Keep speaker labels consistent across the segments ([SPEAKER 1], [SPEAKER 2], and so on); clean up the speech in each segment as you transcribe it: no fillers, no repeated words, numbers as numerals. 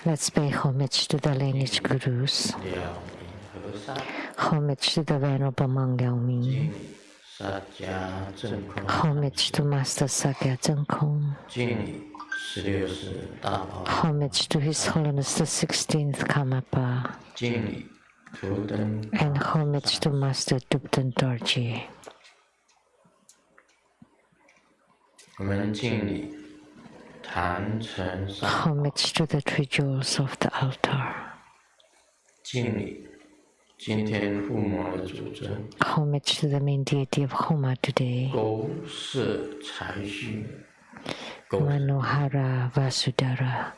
[SPEAKER 1] Let's pay homage to the lineage gurus. Homage to the Venerable Monk Liao Ming. Homage to Master Sakya Zhengkong. Homage to His Holiness the 16th Karmapa. And homage to Master Dubten Dorji. Homage to the three jewels of the altar. Homage to the main deity of Homa today. Manohara Vasudhara,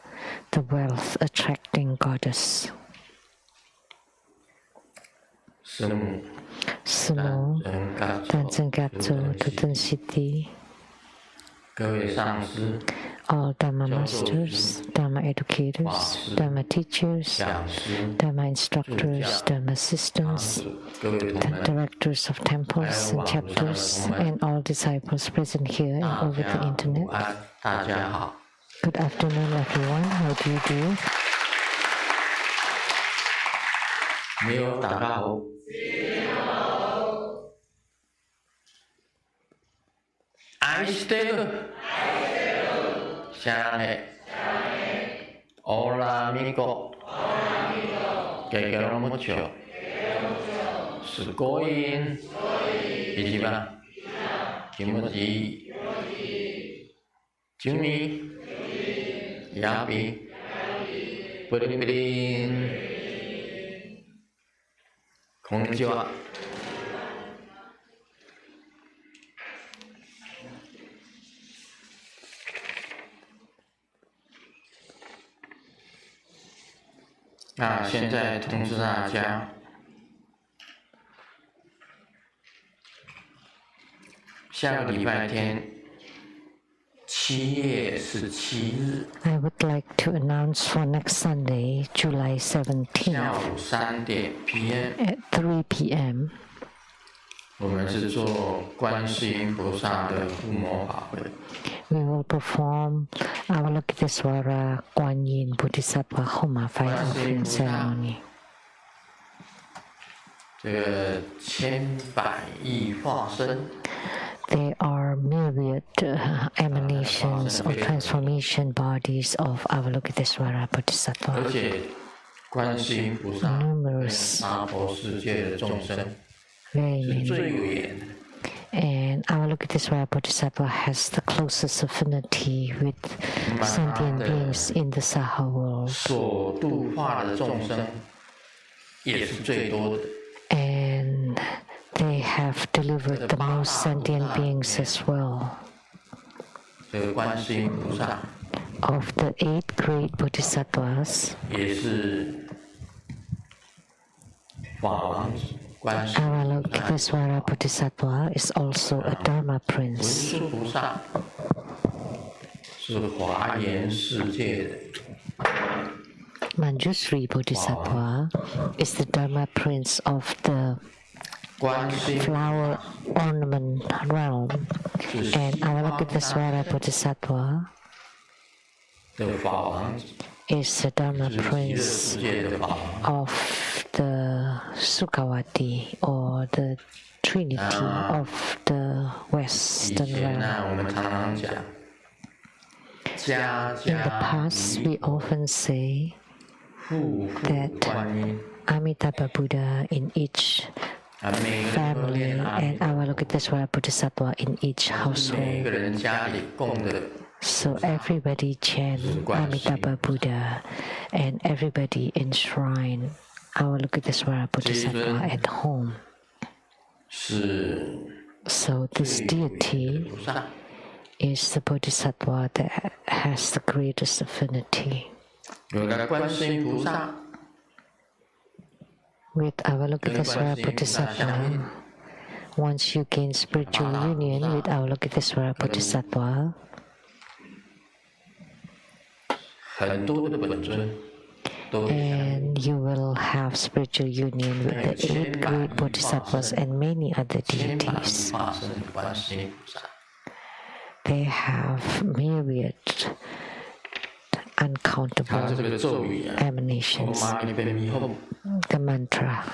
[SPEAKER 1] the wealth-attracting goddess. Sumo, Tanzangatsu, Tutan Siddhi, all Dharma masters, Dharma educators, Dharma teachers, Dharma instructors, Dharma assistants, directors of temples and chapters, and all disciples present here and over the internet. Good afternoon, everyone. How do you do?
[SPEAKER 2] Hola amigo, que quiero mucho. Sugoin, Ichiban, Kimoji, Jumi, Yabi, Puripirin, Konnichiwa. Hiện tại thông知大家下个礼拜天7月17日
[SPEAKER 1] I would like to announce for next Sunday, July 17th,
[SPEAKER 2] 下午3点 PM
[SPEAKER 1] at 3 p.m.
[SPEAKER 2] 我们是做观世音菩萨的护摩法会。
[SPEAKER 1] We will perform Avalokitesvara Kuan Yin Bodhisattva Homa fire offering ceremony.
[SPEAKER 2] 这个千百亿化身
[SPEAKER 1] They are myriad emanations or transformation bodies of Avalokitesvara
[SPEAKER 2] 而
[SPEAKER 1] Bodhisattva.
[SPEAKER 2] 且观世音菩萨跟娑婆世界的众生
[SPEAKER 1] Very
[SPEAKER 2] 是最
[SPEAKER 1] many.
[SPEAKER 2] 有缘的。
[SPEAKER 1] And Avalokitesvara Bodhisattva has the closest affinity with sentient beings in the Saha world.
[SPEAKER 2] 所度化的众生也是最多的。
[SPEAKER 1] And they have delivered the most sentient beings as well.
[SPEAKER 2] 这个观世音菩萨
[SPEAKER 1] Of the 8 great bodhisattvas,
[SPEAKER 2] 也是法王子，观世
[SPEAKER 1] Avalokitesvara Bodhisattva is also a Dharma
[SPEAKER 2] 文
[SPEAKER 1] prince.
[SPEAKER 2] 殊菩萨是华严世界的
[SPEAKER 1] Manjusri Bodhisattva is the Dharma prince of the
[SPEAKER 2] 观世音
[SPEAKER 1] flower ornament realm.
[SPEAKER 2] 是
[SPEAKER 1] And Avalokitesvara Bodhisattva
[SPEAKER 2] 的法王子，
[SPEAKER 1] is the Dharma
[SPEAKER 2] 是极乐
[SPEAKER 1] prince
[SPEAKER 2] 世界的法王。
[SPEAKER 1] of the Sukhavati or the Trinity of the
[SPEAKER 2] 以
[SPEAKER 1] Western
[SPEAKER 2] 前
[SPEAKER 1] realm.
[SPEAKER 2] 呢，我们常常讲，家
[SPEAKER 1] In the
[SPEAKER 2] 家
[SPEAKER 1] past, we often say
[SPEAKER 2] 户户
[SPEAKER 1] that
[SPEAKER 2] 观音，
[SPEAKER 1] Amitabha Buddha in each
[SPEAKER 2] 每个人都
[SPEAKER 1] family
[SPEAKER 2] 念阿弥
[SPEAKER 1] and Avalokitesvara Bodhisattva in each
[SPEAKER 2] 每
[SPEAKER 1] household.
[SPEAKER 2] 个人家里供的
[SPEAKER 1] So everybody chant Amitabha Buddha and everybody enshrine Avalokitesvara Bodhisattva at home.
[SPEAKER 2] 是
[SPEAKER 1] So this
[SPEAKER 2] 最
[SPEAKER 1] deity
[SPEAKER 2] 菩萨。
[SPEAKER 1] is the Bodhisattva that has the greatest affinity.
[SPEAKER 2] 有了观世音菩萨，
[SPEAKER 1] With Avalokitesvara Bodhisattva, once you gain spiritual union with Avalokitesvara Bodhisattva,
[SPEAKER 2] 很多的本尊都
[SPEAKER 1] and you will have spiritual union with the 8 great bodhisattvas and many other
[SPEAKER 2] 千百亿
[SPEAKER 1] deities.
[SPEAKER 2] 化身的观世音菩萨。
[SPEAKER 1] they have myriad uncountable emanations. The mantra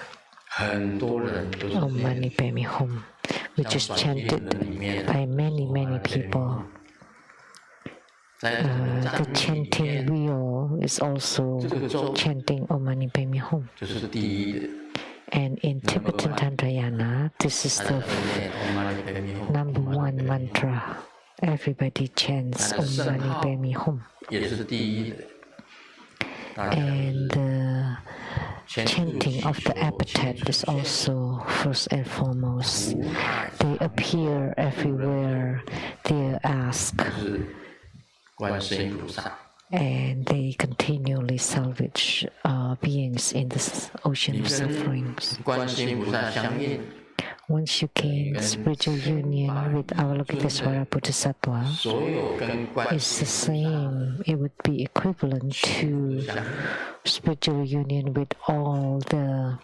[SPEAKER 1] Om Mani Padme Hum, which is chanted by many people. The chanting wheel is also chanting Om Mani Padme Hum. And in Tibetan Tantrayana, this is the number one mantra. Everybody chants Om Mani Padme Hum. And the chanting of the epithet is also first and foremost. They appear everywhere. They ask, and they continually salvage beings in this ocean of sufferings. Once you gain spiritual union with Avalokitesvara Bodhisattva, it's the same. It would be equivalent to spiritual union with all the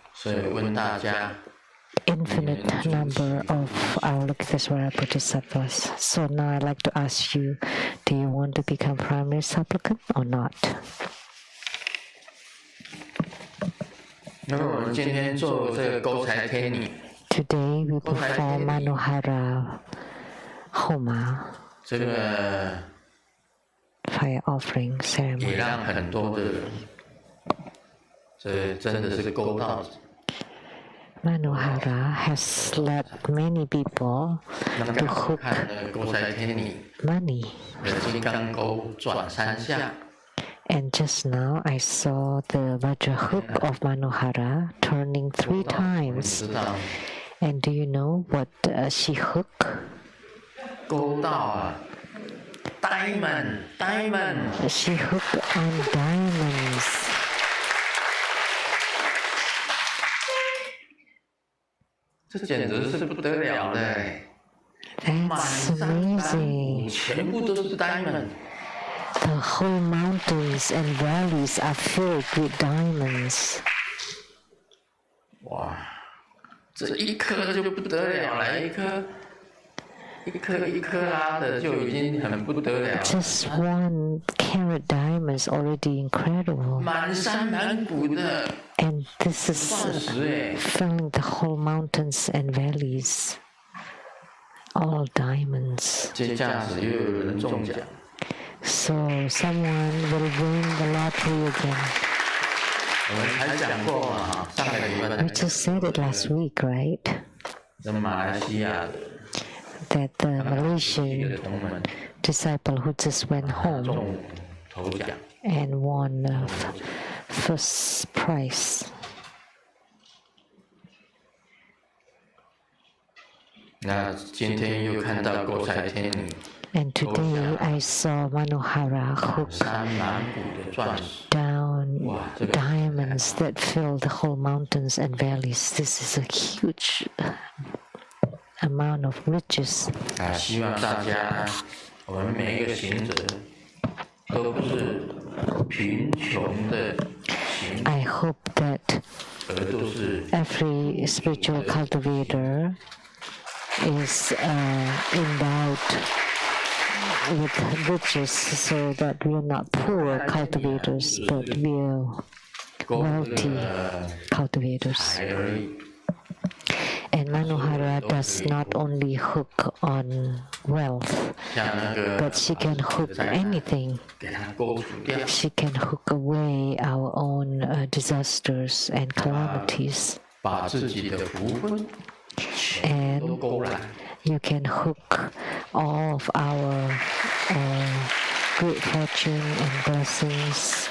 [SPEAKER 1] infinite number of Avalokitesvara Bodhisattvas. So now I'd like to ask you, do you want to become primary supplicant or not? Today we perform Manohara Homa, fire offering ceremony. Manohara has led many people to hook money. And just now I saw the Vajra hook of Manohara turning 3 times. And do you know what she hooked? Diamond. She hooked on diamonds. That's amazing. The whole mountains and valleys are filled with diamonds.
[SPEAKER 2] Wow. 这一颗就不得了了，一颗一颗拉的就已经很不得了。
[SPEAKER 1] Just 1 carat diamond is already incredible.
[SPEAKER 2] 满山满谷的。
[SPEAKER 1] And this is filling the whole mountains and valleys. All diamonds.
[SPEAKER 2] 这下子又有人中奖。
[SPEAKER 1] So someone will win the lottery again. We just said it last week, right? That the Malaysian disciple who just went home and won the first prize. And today I saw Manohara hook down diamonds that fill the whole mountains and valleys. This is a huge amount of riches. I hope that every spiritual cultivator is endowed with riches, so that we are not poor cultivators, but we are wealthy cultivators. And Manohara does not only hook on wealth, but she can hook anything. She can hook away our own disasters and calamities. And you can hook all of our great fortune and blessings.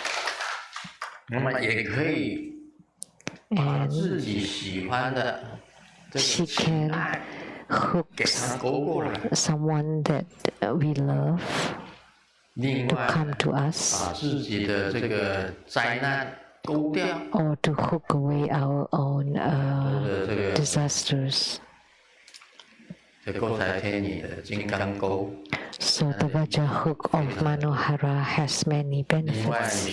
[SPEAKER 1] And she can hook someone that we love to come to us, or to hook away our own disasters. So the Vajra hook of Manohara has many benefits.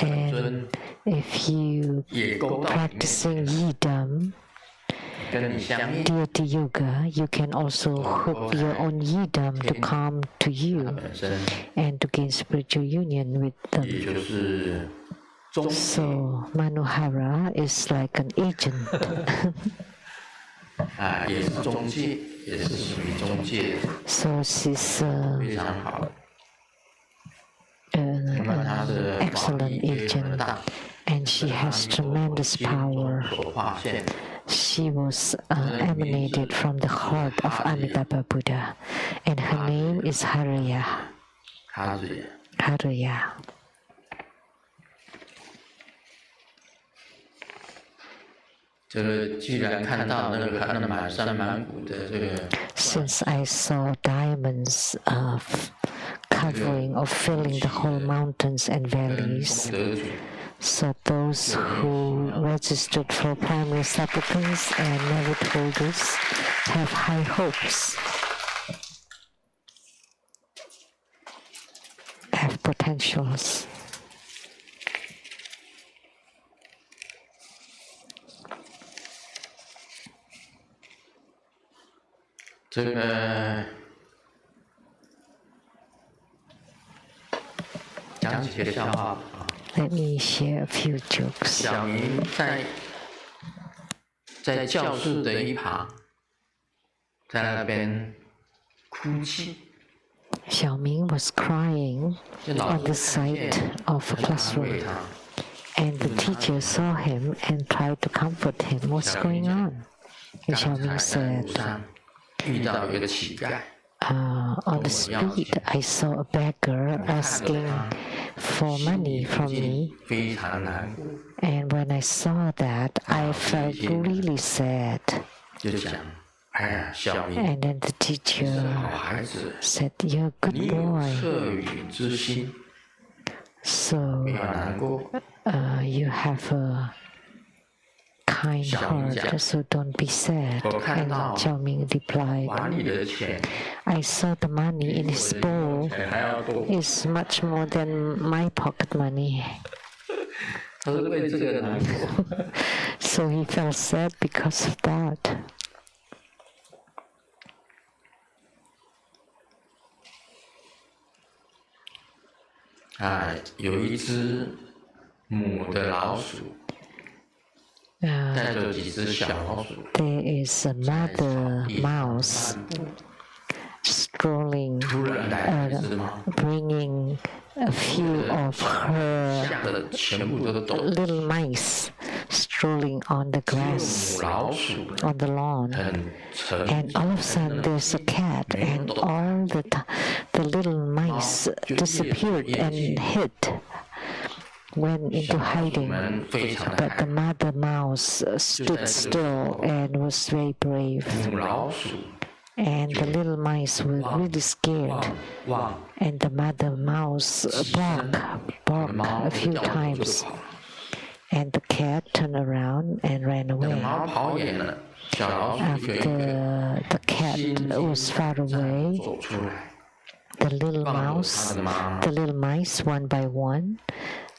[SPEAKER 1] And if you practicing Yidam,
[SPEAKER 2] 跟你相应。
[SPEAKER 1] Deity yoga, you can also hook your own yidam to come to you and to gain spiritual union with
[SPEAKER 2] 也
[SPEAKER 1] them.
[SPEAKER 2] 就是中介，
[SPEAKER 1] So Manohara is like an agent.
[SPEAKER 2] 也是中介，也是属于中介，
[SPEAKER 1] So she's
[SPEAKER 2] 非常好。
[SPEAKER 1] an
[SPEAKER 2] 那么他的法
[SPEAKER 1] excellent
[SPEAKER 2] 力也很
[SPEAKER 1] agent,
[SPEAKER 2] 大，
[SPEAKER 1] and she has tremendous power.
[SPEAKER 2] 所化现，
[SPEAKER 1] She was emanated from the heart of Amitabha Buddha, and her name is Haraya.
[SPEAKER 2] 他是
[SPEAKER 1] Haraya.
[SPEAKER 2] 这个既然看到那个满山满谷的这个，
[SPEAKER 1] Since I saw diamonds covering or filling the whole mountains and
[SPEAKER 2] 功
[SPEAKER 1] valleys,
[SPEAKER 2] 德主
[SPEAKER 1] so those who registered for primary supplicants and merit holders have high hopes, have potentials.
[SPEAKER 2] 这个讲几个笑话啊。
[SPEAKER 1] Let me share a few jokes.
[SPEAKER 2] 小明在教室的一旁，在那边哭泣。
[SPEAKER 1] Xiaoming was crying
[SPEAKER 2] 这老
[SPEAKER 1] on the
[SPEAKER 2] 师看见
[SPEAKER 1] side of a
[SPEAKER 2] 很安
[SPEAKER 1] classroom,
[SPEAKER 2] 慰他，
[SPEAKER 1] and the teacher saw him and tried to comfort him. What's going on? And
[SPEAKER 2] 刚
[SPEAKER 1] Xiaoming
[SPEAKER 2] 才在路
[SPEAKER 1] said,
[SPEAKER 2] 上遇到一个乞丐，
[SPEAKER 1] on the street, I saw a beggar asking for money from me,
[SPEAKER 2] 非常难过，
[SPEAKER 1] and when I saw that, I felt really sad.
[SPEAKER 2] 就讲，哎呀，小明，
[SPEAKER 1] And then the
[SPEAKER 2] 好
[SPEAKER 1] teacher
[SPEAKER 2] 孩子，
[SPEAKER 1] said, "You're a good
[SPEAKER 2] 你有
[SPEAKER 1] boy,
[SPEAKER 2] 恻隐之心，
[SPEAKER 1] so
[SPEAKER 2] 不要难过。
[SPEAKER 1] you have a kind heart, so don't be sad." And Zhao Ming replied,
[SPEAKER 2] 碗里的钱
[SPEAKER 1] "I saw the money in his bowl
[SPEAKER 2] 还要多，
[SPEAKER 1] is much more than my pocket money."
[SPEAKER 2] 他是为这个难过。
[SPEAKER 1] So he felt sad because of that.
[SPEAKER 2] 有一只母的老鼠 带着几只小老鼠
[SPEAKER 1] There is a mother mouse strolling,
[SPEAKER 2] 突然来了一只猫，
[SPEAKER 1] bringing a few of her
[SPEAKER 2] 吓得全部都抖。
[SPEAKER 1] little mice strolling on the
[SPEAKER 2] 母
[SPEAKER 1] grass
[SPEAKER 2] 老鼠
[SPEAKER 1] on the lawn.
[SPEAKER 2] 很沉，
[SPEAKER 1] And all of a sudden there's a cat, and all the little mice disappeared and hid, went into
[SPEAKER 2] 鼠
[SPEAKER 1] hiding.
[SPEAKER 2] 们非常的
[SPEAKER 1] But
[SPEAKER 2] 害
[SPEAKER 1] the mother mouse stood still and was very brave.
[SPEAKER 2] 怕。母老鼠
[SPEAKER 1] And the little mice were really scared.
[SPEAKER 2] 往
[SPEAKER 1] And the mother mouse barked a
[SPEAKER 2] 猫
[SPEAKER 1] few
[SPEAKER 2] 掉头就
[SPEAKER 1] times.
[SPEAKER 2] 跑。
[SPEAKER 1] And the cat turned around and ran
[SPEAKER 2] 那个
[SPEAKER 1] away.
[SPEAKER 2] 猫跑远了，小老鼠一个一个
[SPEAKER 1] After the cat was far away,
[SPEAKER 2] 走出来，
[SPEAKER 1] the little
[SPEAKER 2] 放走它
[SPEAKER 1] mouse,
[SPEAKER 2] 的妈。
[SPEAKER 1] the little mice, one by one,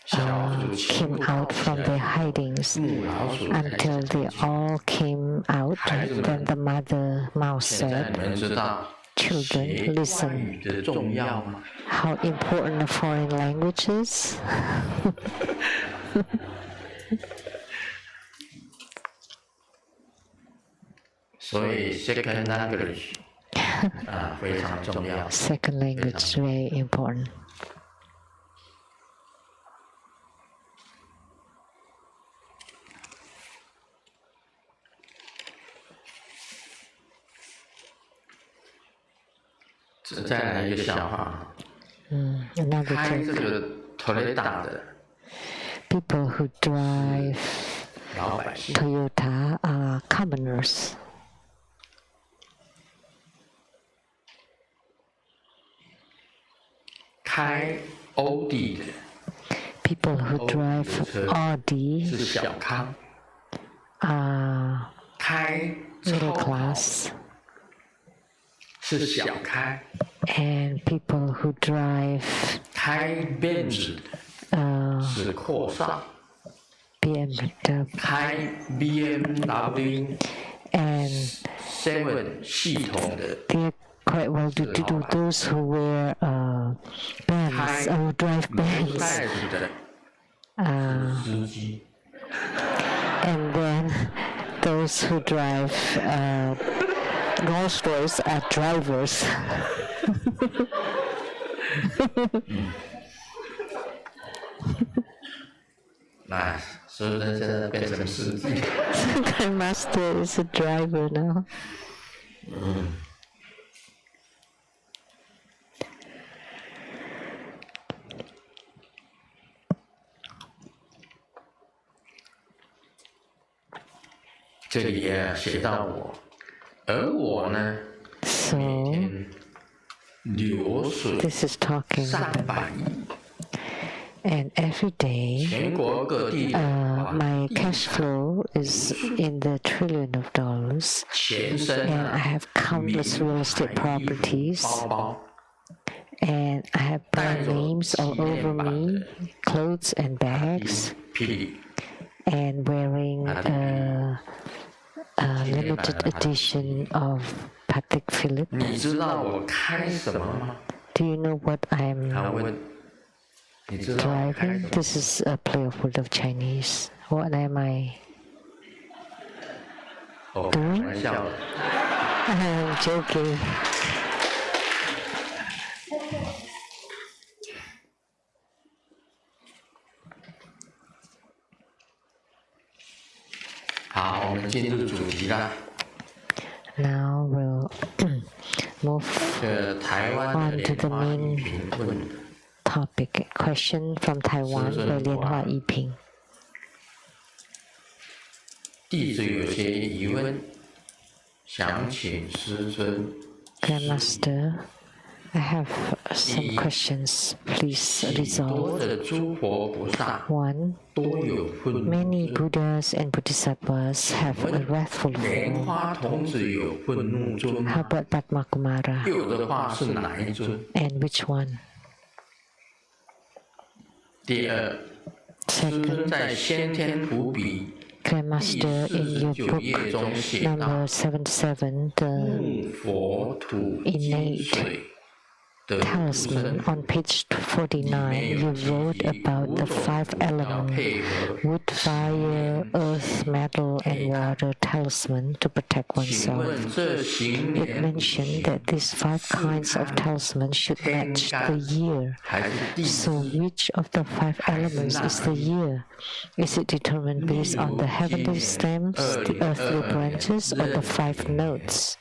[SPEAKER 2] 小老鼠全
[SPEAKER 1] came
[SPEAKER 2] 部
[SPEAKER 1] out
[SPEAKER 2] 跑起
[SPEAKER 1] from
[SPEAKER 2] 来
[SPEAKER 1] their hidings
[SPEAKER 2] 母老鼠才
[SPEAKER 1] until they all came out. Then the mother mouse
[SPEAKER 2] 现在
[SPEAKER 1] said,
[SPEAKER 2] 你们知道
[SPEAKER 1] Children,
[SPEAKER 2] 学外
[SPEAKER 1] listen.
[SPEAKER 2] 语的重要吗？
[SPEAKER 1] How important a foreign language is?
[SPEAKER 2] 所以 second language 非常重要。
[SPEAKER 1] Second language is very important.
[SPEAKER 2] 再来一个笑话，
[SPEAKER 1] Another
[SPEAKER 2] 开
[SPEAKER 1] joke.
[SPEAKER 2] 这个头雷打的
[SPEAKER 1] People who drive
[SPEAKER 2] 老百姓，
[SPEAKER 1] Toyota are commoners.
[SPEAKER 2] 开欧迪的
[SPEAKER 1] People who drive Audi
[SPEAKER 2] 是小康，
[SPEAKER 1] are
[SPEAKER 2] 开
[SPEAKER 1] middle
[SPEAKER 2] 超跑
[SPEAKER 1] class,
[SPEAKER 2] 是小开，
[SPEAKER 1] and people who drive
[SPEAKER 2] 开 Benz 的是阔少，
[SPEAKER 1] BMW
[SPEAKER 2] 开 BMW
[SPEAKER 1] and they're quite well to do. Those who wear bands or drive bands. And then those who drive Rolls Royce are drivers.
[SPEAKER 2] So
[SPEAKER 1] the master is a driver now.
[SPEAKER 2] 这里也写到我，而我呢，每天流水300亿。
[SPEAKER 1] And every day, my cash flow is in the trillion of dollars, and I have countless real estate properties, and I have brand names all over me, clothes and bags, and wearing a limited edition of Patek Philippe. Do you know what I'm driving? This is a play of word of Chinese. What am I doing? I'm joking. Now we'll move on to the main topic. Question from Taiwan by Lianhua Yiping.
[SPEAKER 2] 弟子有些疑问，想请师尊。
[SPEAKER 1] Grandmaster, I have some questions. Please resolve. 1. Many Buddhas and Bodhisattvas have a wrathful form. How about Padma Kumara? And which one?
[SPEAKER 2] 第二，师尊在先天图比
[SPEAKER 1] Grandmaster, in your book number 77, the innate talisman, on page 49, you wrote about the 5 elements: wood, fire, earth, metal, and water talisman to protect oneself. It mentioned that these 5 kinds of talisman should match the year. So which of the 5 elements is the year? Is it determined based on the heavenly stems, the earthly branches, or the 5 notes?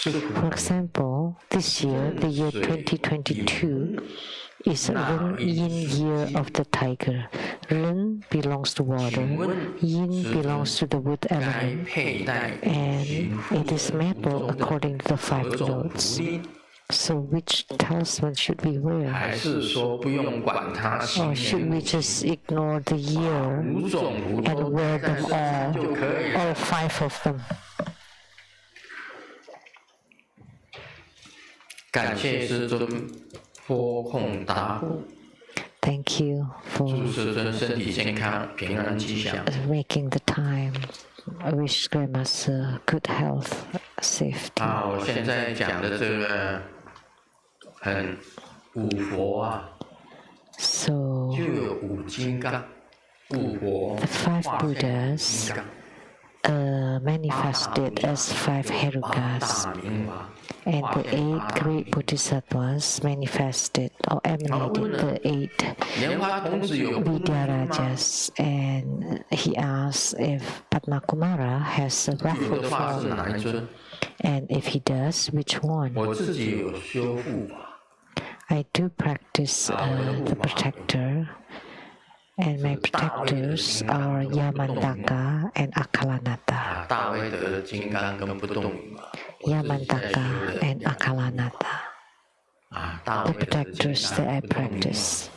[SPEAKER 1] For example, this year, the year 2022, is Ren Yin year of the tiger. Ren belongs to water, Yin belongs to the wood element, and it is metal according to the 5 notes. So which talisman should we wear? Or should we just ignore the year and wear them all 5 of them?
[SPEAKER 2] 感谢师尊拨空答复。
[SPEAKER 1] Thank you for
[SPEAKER 2] 祝师尊身体健康、平安吉祥。
[SPEAKER 1] making the time. I wish Grandmaster good health, safety.
[SPEAKER 2] 我现在讲的这个很五佛啊，
[SPEAKER 1] So
[SPEAKER 2] 就有5金刚，五佛
[SPEAKER 1] the 5
[SPEAKER 2] 化现金
[SPEAKER 1] Buddhas
[SPEAKER 2] 刚。
[SPEAKER 1] manifested as 5 Herukas, and the 8 great Bodhisattvas manifested or emanated the 8 Vidyarajas, and he asked if Padma Kumara has a wrathful form, and if he does, which one? I do practice the protector, and my protectors are Yamantaka and Akalanata. Yamantaka and Akalanata. The protectors that I practice.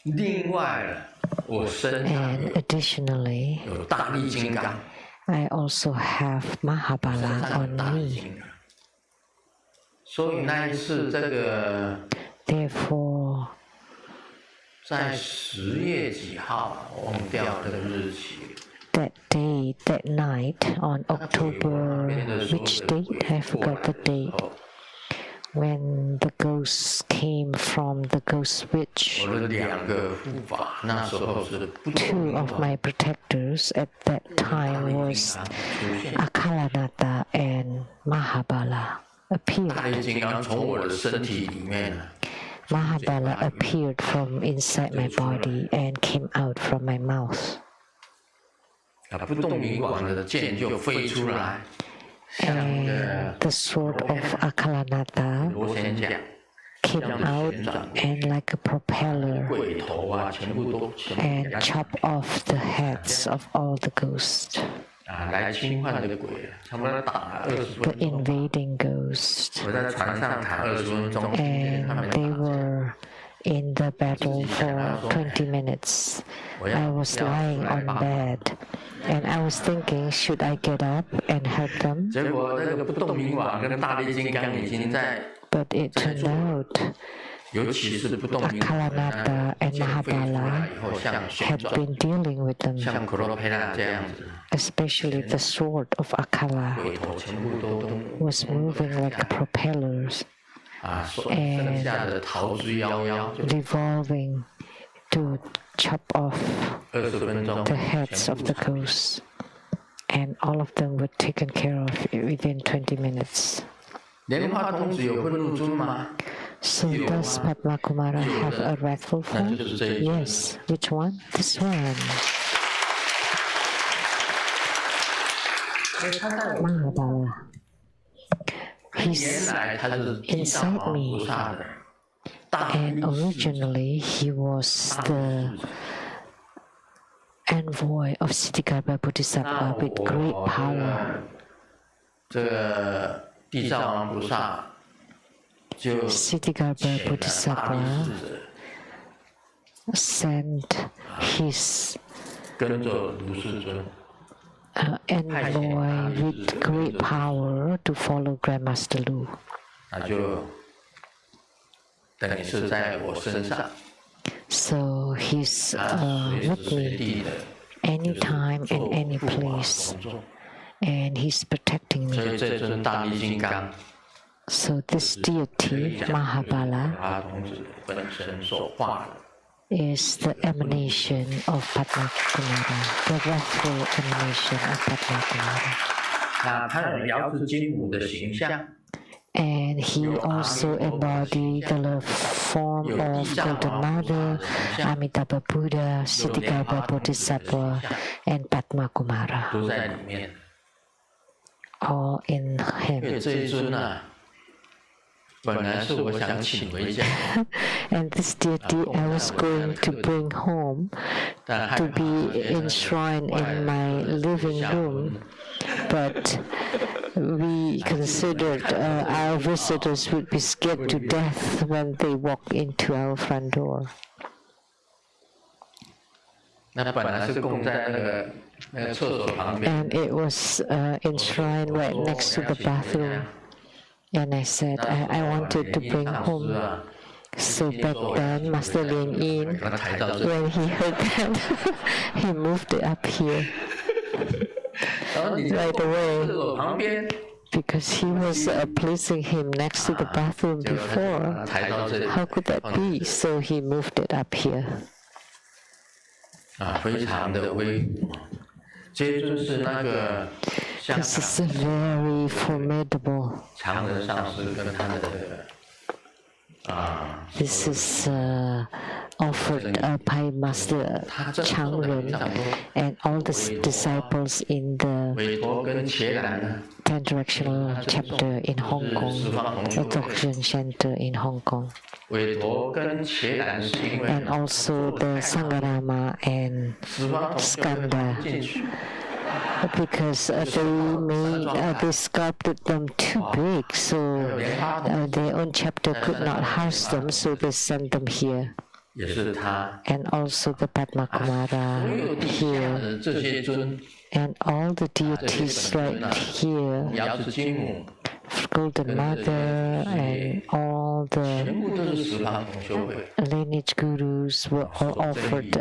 [SPEAKER 1] And additionally, I also have Mahabala on me. Therefore,
[SPEAKER 2] 在10月几号忘掉了日期。
[SPEAKER 1] that day late that night on October, which date? I forgot the date. When the ghosts came from the ghost witch,
[SPEAKER 2] 我的2个护法那时候是不
[SPEAKER 1] two of my protectors at that time was Akalanata and Mahabala
[SPEAKER 2] 大
[SPEAKER 1] appeared.
[SPEAKER 2] 力金刚从我的身体里面
[SPEAKER 1] Mahabala appeared from inside my body and came out from my mouth.
[SPEAKER 2] 不动明王的剑就飞出来，像
[SPEAKER 1] And the sword of Akalanata
[SPEAKER 2] 螺旋桨，
[SPEAKER 1] came out and like a propeller
[SPEAKER 2] 鬼头啊，全部都
[SPEAKER 1] and chop off the heads of all the ghosts,
[SPEAKER 2] 来侵犯的鬼，他们打20
[SPEAKER 1] the
[SPEAKER 2] 分钟，
[SPEAKER 1] invading ghosts.
[SPEAKER 2] 我在船上躺20分钟，他
[SPEAKER 1] And
[SPEAKER 2] 们
[SPEAKER 1] they
[SPEAKER 2] 打
[SPEAKER 1] were in the battle for 20 minutes. I was lying on bed and I was thinking, should I get up and help them?
[SPEAKER 2] 结果那个不动明王跟大力金刚已经在，
[SPEAKER 1] But it turned out
[SPEAKER 2] 尤其是不动明王
[SPEAKER 1] Akalanata and
[SPEAKER 2] 剑飞出来
[SPEAKER 1] Mahabala
[SPEAKER 2] 以后，像旋
[SPEAKER 1] had
[SPEAKER 2] 转，
[SPEAKER 1] been dealing with them,
[SPEAKER 2] 像克罗佩纳这样子，
[SPEAKER 1] especially the sword of Akala
[SPEAKER 2] 鬼头全部都
[SPEAKER 1] was moving like propellers
[SPEAKER 2] 剩下的逃之夭夭，就
[SPEAKER 1] revolving to chop off
[SPEAKER 2] 20分钟，
[SPEAKER 1] the heads of the ghosts. And all of them were taken care of within 20 minutes.
[SPEAKER 2] 莲花童子有愤怒尊吗？
[SPEAKER 1] So does Padma Kumara have a wrathful form? Yes. Which one? This one. Mahabala.
[SPEAKER 2] 原
[SPEAKER 1] He's
[SPEAKER 2] 来他是地藏王菩萨的大
[SPEAKER 1] and
[SPEAKER 2] 力士，
[SPEAKER 1] originally he was the envoy of Siddhikarbha Bodhisattva with great power.
[SPEAKER 2] 这个地藏王菩萨就
[SPEAKER 1] Siddhikarbha
[SPEAKER 2] 遣了大力
[SPEAKER 1] Bodhisattva
[SPEAKER 2] 士者
[SPEAKER 1] sent his
[SPEAKER 2] 跟着卢世尊，
[SPEAKER 1] envoy with great power to follow Grandmaster Lu.
[SPEAKER 2] 那就等于是在我身上，
[SPEAKER 1] So he's
[SPEAKER 2] 随
[SPEAKER 1] with
[SPEAKER 2] 时随
[SPEAKER 1] me
[SPEAKER 2] 地的
[SPEAKER 1] anytime
[SPEAKER 2] 做
[SPEAKER 1] and any
[SPEAKER 2] 护法
[SPEAKER 1] place,
[SPEAKER 2] 工作。
[SPEAKER 1] and he's protecting
[SPEAKER 2] 所
[SPEAKER 1] me.
[SPEAKER 2] 以这尊大力金刚，
[SPEAKER 1] So this deity, Mahabala,
[SPEAKER 2] 他童子本身所化的。
[SPEAKER 1] is the emanation of Padma Kumara, the wrathful emanation of Padma Kumara.
[SPEAKER 2] 他有瑶池金母的形象，
[SPEAKER 1] And he also embodied the form of Golden Mother, Amitabha Buddha, Siddhikarbha Bodhisattva, and Padma Kumara,
[SPEAKER 2] 都在里面。
[SPEAKER 1] all in
[SPEAKER 2] 因为
[SPEAKER 1] him.
[SPEAKER 2] 这一尊啊，本来是我想请回家，
[SPEAKER 1] And this deity I was going to bring home
[SPEAKER 2] 但害
[SPEAKER 1] to
[SPEAKER 2] 怕
[SPEAKER 1] be enshrined in my living room, but we considered our visitors would be scared to death when they walk into our front door.
[SPEAKER 2] 那本来是供在那个厕所旁边。
[SPEAKER 1] And it was enshrined right next to the bathroom. And I said I wanted to bring home. So back then, Master Lin Yin,
[SPEAKER 2] 把它抬到这，
[SPEAKER 1] when he heard that, he moved it up here
[SPEAKER 2] 然后你在
[SPEAKER 1] right
[SPEAKER 2] 厕
[SPEAKER 1] away
[SPEAKER 2] 所旁边，
[SPEAKER 1] because he was placing him next to the bathroom
[SPEAKER 2] 结果他就把
[SPEAKER 1] before.
[SPEAKER 2] 它抬到这里，
[SPEAKER 1] How could that be? So he moved it up here.
[SPEAKER 2] 非常的威武。这就是那个香
[SPEAKER 1] This is
[SPEAKER 2] 港
[SPEAKER 1] very formidable.
[SPEAKER 2] 常人上师跟他的
[SPEAKER 1] This is offered by Master Chang Ren and all the disciples in the
[SPEAKER 2] 韦陀跟伽蓝呢，
[SPEAKER 1] Ten Directional chapter in Hong Kong, the Doctrine Center in Hong Kong,
[SPEAKER 2] 韦陀跟伽蓝是因为
[SPEAKER 1] and also the Sangarama and
[SPEAKER 2] 十方同修跟
[SPEAKER 1] Skanda,
[SPEAKER 2] 进去，
[SPEAKER 1] because they sculpted them too big, so their own chapter could not house them, so they sent them here. and also the Padma Kumara here, and all the deities right here, Golden Mother and all the lineage gurus were all offered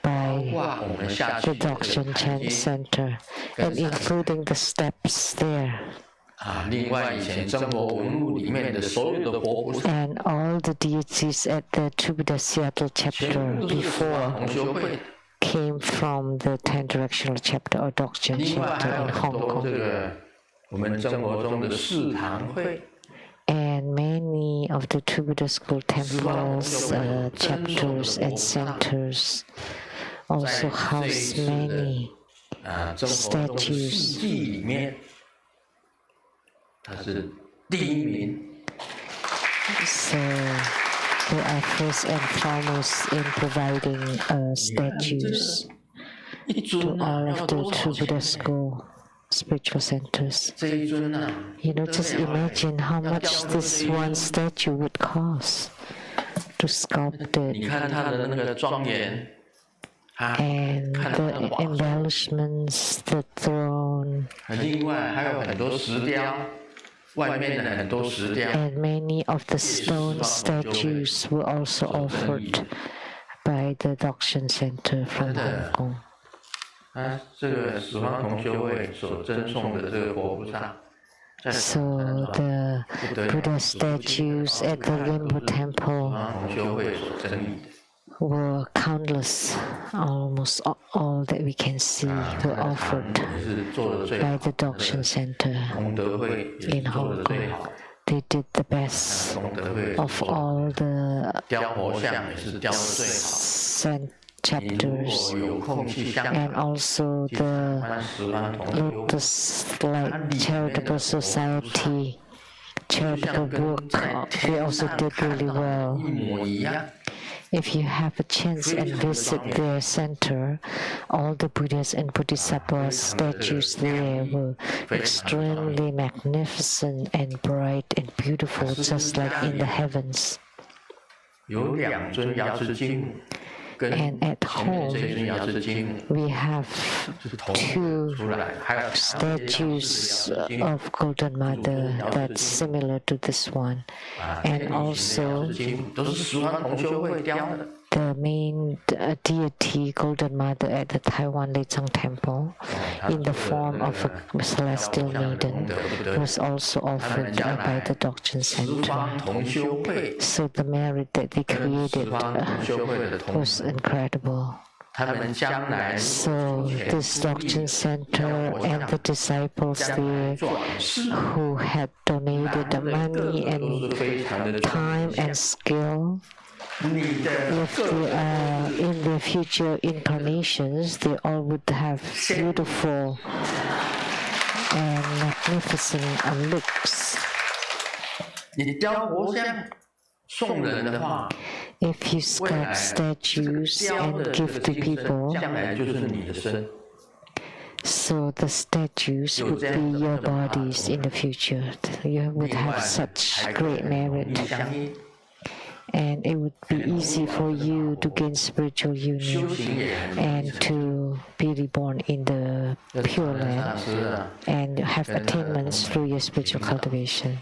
[SPEAKER 1] by the Doksan Chant Center, and including the steps there. And all the deities at the Buddha Seattle chapter before came from the 10 directional chapter or Doksan chapter in Hong Kong. And many of the Buddha school temples, chapters and centers also house many statues. So they are first and foremost in providing statues to all of the Buddha school spiritual centers. You know, just imagine how much this one statue would cost to sculpt it. And the embellishments, the throne, and many of the stone statues were also offered by the Doksan Center from Hong Kong. So the Buddha statues at the Rimbo Temple were countless, almost all that we can see were offered by the Doksan Center in Hong Kong. They did the best of all the chapters, and also the Lotus-like Charitable Society, charitable work, they also did really well. If you have a chance and visit their center, all the Buddhas and Bodhisattvas statues there were extremely magnificent and bright and beautiful, just like in the heavens. And at home, we have 2 statues of Golden Mother that's similar to this one. And also, the main deity, Golden Mother, at the Taiwan Leichang Temple, in the form of a celestial maiden, was also offered by the Doksan Center. So the merit that they created was incredible. So this Doksan Center and the disciples there who had donated the money and time and skill, if they are in their future incarnations, they all would have beautiful and magnificent looks. If you sculpt statues and give to people, so the statues would be your bodies in the future. You would have such great merit. And it would be easy for you to gain spiritual union and to be reborn in the Pure Land and have attainments through your spiritual cultivation.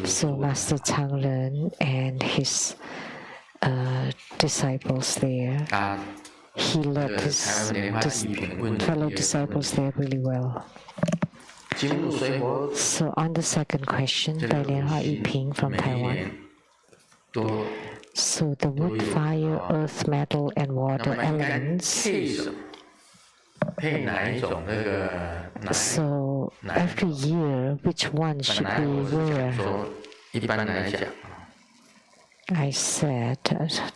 [SPEAKER 1] So Master Chang Ren and his disciples there, he led his fellow disciples there really well. So on the second question by Lianhua Yiping from Taiwan. So the wood, fire, earth, metal, and water elements. So every year, which one should we wear? I said,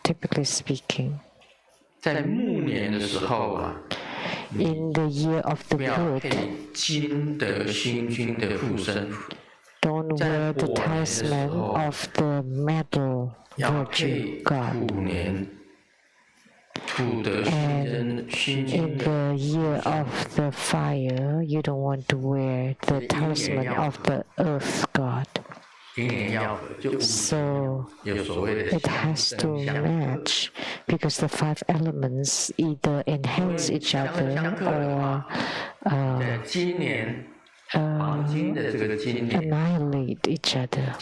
[SPEAKER 1] typically speaking, in the year of the wood, don't wear the talisman of the metal virtue god. And in the year of the fire, you don't want to wear the talisman of the earth god. So it has to match because the 5 elements either enhance each other or annihilate each other.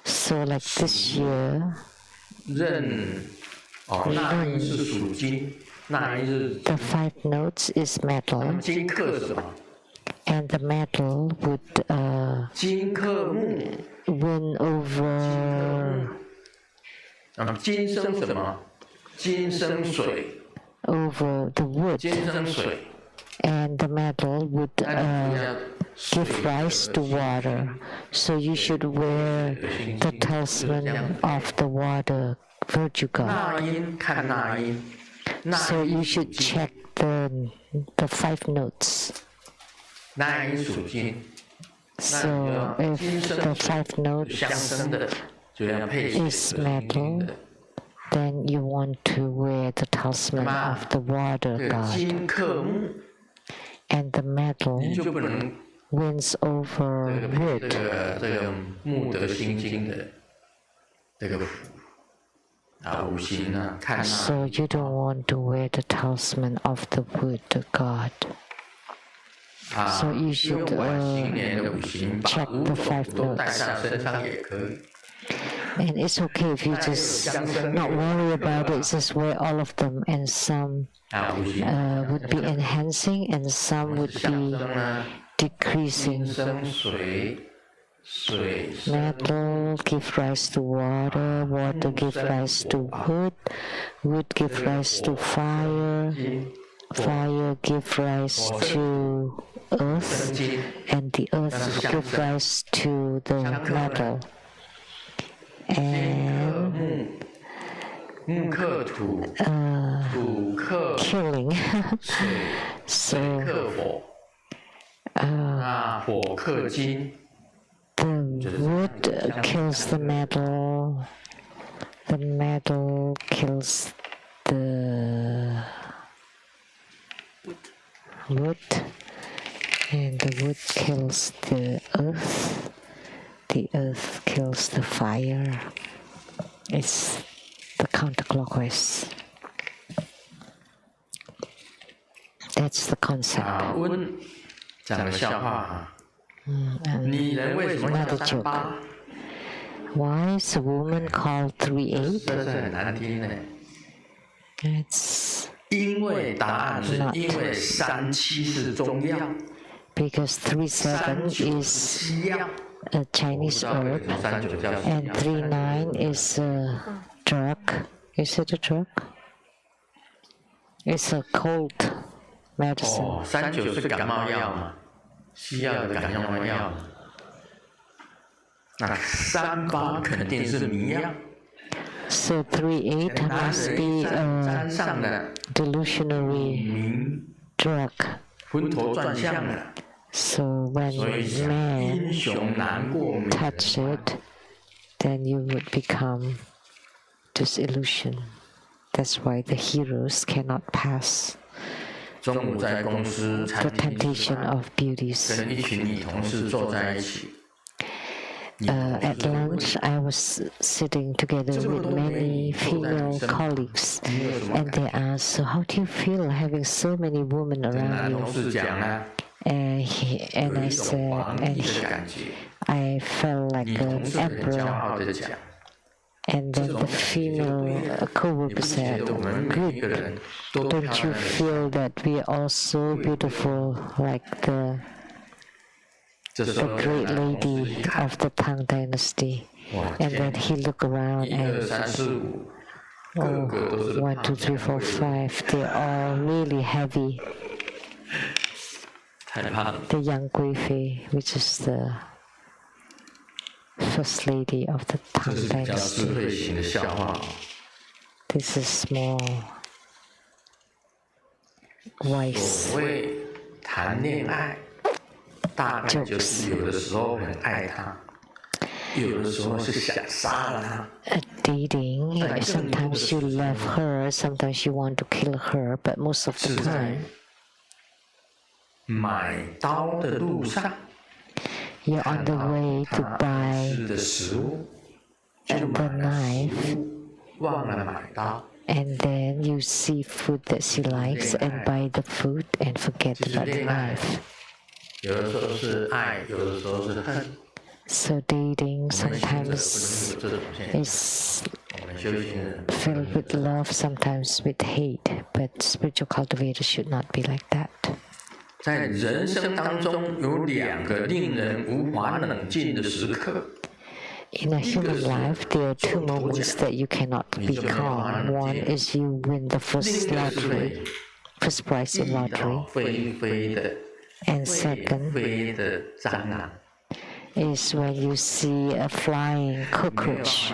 [SPEAKER 1] So like this year, the 5 notes is metal, and the metal would win over the wood, and the metal would give rise to water. So you should wear the talisman of the water virtue god. So you should check the 5 notes. So if the 5 notes is metal, then you want to wear the talisman of the water god. And the metal wins over wood. So you don't want to wear the talisman of the wood god. So you should check the 5 notes. And it's okay if you just not worry about it, just wear all of them, and some would be enhancing and some would be decreasing. Metal give rise to water, water give rise to wood, wood give rise to fire, fire give rise to earth, and the earth give rise to the metal. And killing. So the wood kills the metal kills the wood, and the wood kills the earth kills the fire. It's the counterclockwise. That's the concept. Another joke. Why is a woman called 3-8? It's not. Because 3-7 is a Chinese herb, and 3-9 is a drug. Is it a drug? It's a cold medicine.
[SPEAKER 2] 39是感冒药嘛，西药的感冒药。那38肯定是迷药。
[SPEAKER 1] So 3-8 must be a delusionary drug.
[SPEAKER 2] 昏头转向了。
[SPEAKER 1] So when man touch it, then you would become disillusion. That's why the heroes cannot pass the temptation of beauties. At lunch, I was sitting together with many female colleagues, and they asked, "So how do you feel having so many women around you?" And I said, I felt like an emperor. And then the female co-worker said, "Good. Don't you feel that we are all so beautiful, like the great lady of the Tang Dynasty?" And then he looked around and, 1, 2, 3, 4, 5, they're all really heavy. The young Guifei, which is the first lady of the Tang Dynasty. This is more wise jokes. Dating, sometimes you love her, sometimes you want to kill her, but most of the time, you're on the way to buy the knife, and then you see food that she likes and buy the food and forget about the knife. So dating sometimes is filled with love, sometimes with hate, but spiritual cultivators should not be like that.
[SPEAKER 2] 在人生当中有2个令人无法冷静的时刻。
[SPEAKER 1] In a human life, there are 2 moments that you cannot be calm. One is you win the first prize in lottery. And second is when you see a flying cockroach.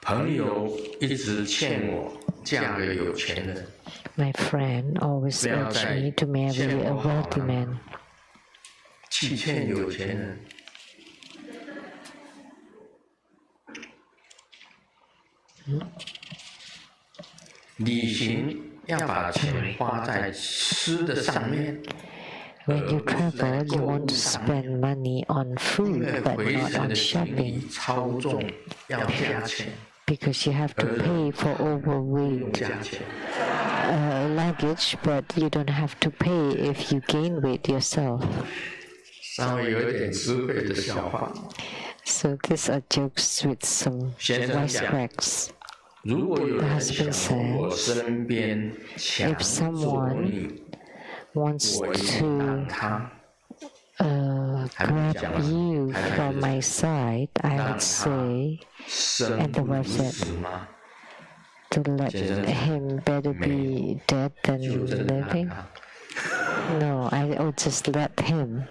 [SPEAKER 2] 朋友一直劝我嫁个有钱人。
[SPEAKER 1] My friend always urged me to marry a wealthy man.
[SPEAKER 2] 去劝有钱人。旅行要把钱花在吃的上面。
[SPEAKER 1] When you travel, you want to spend money on food, but not on shopping.
[SPEAKER 2] 超重要加钱。
[SPEAKER 1] Because you have to pay for overweight luggage, but you don't have to pay if you gain weight yourself.
[SPEAKER 2] 稍微有点智慧的笑话。
[SPEAKER 1] So these are jokes with some wisecracks. The husband said, if someone wants to grab you from my side, I would say, and the wife said, to let him better be dead than living. No, I would just let him,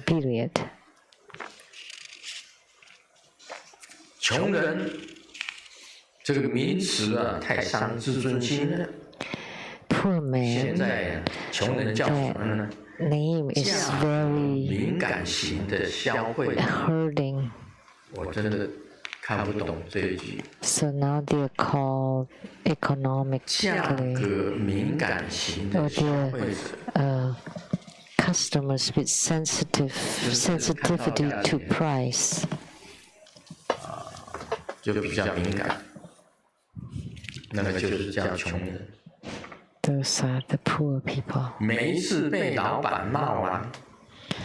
[SPEAKER 1] period.
[SPEAKER 2] 穷人这个名词啊，太伤自尊心了。
[SPEAKER 1] Poor man,
[SPEAKER 2] 现在穷人叫什么呢？
[SPEAKER 1] name is very
[SPEAKER 2] 敏感型的消费。
[SPEAKER 1] hurting.
[SPEAKER 2] 我真的看不懂这一句。
[SPEAKER 1] So now they're called
[SPEAKER 2] 价格
[SPEAKER 1] economically,
[SPEAKER 2] 敏感型
[SPEAKER 1] or
[SPEAKER 2] 的消费
[SPEAKER 1] they're customers with sensitivity to price.
[SPEAKER 2] 就比较敏感，那么就是叫穷人。
[SPEAKER 1] Those are the poor people.
[SPEAKER 2] 每一次被老板骂完，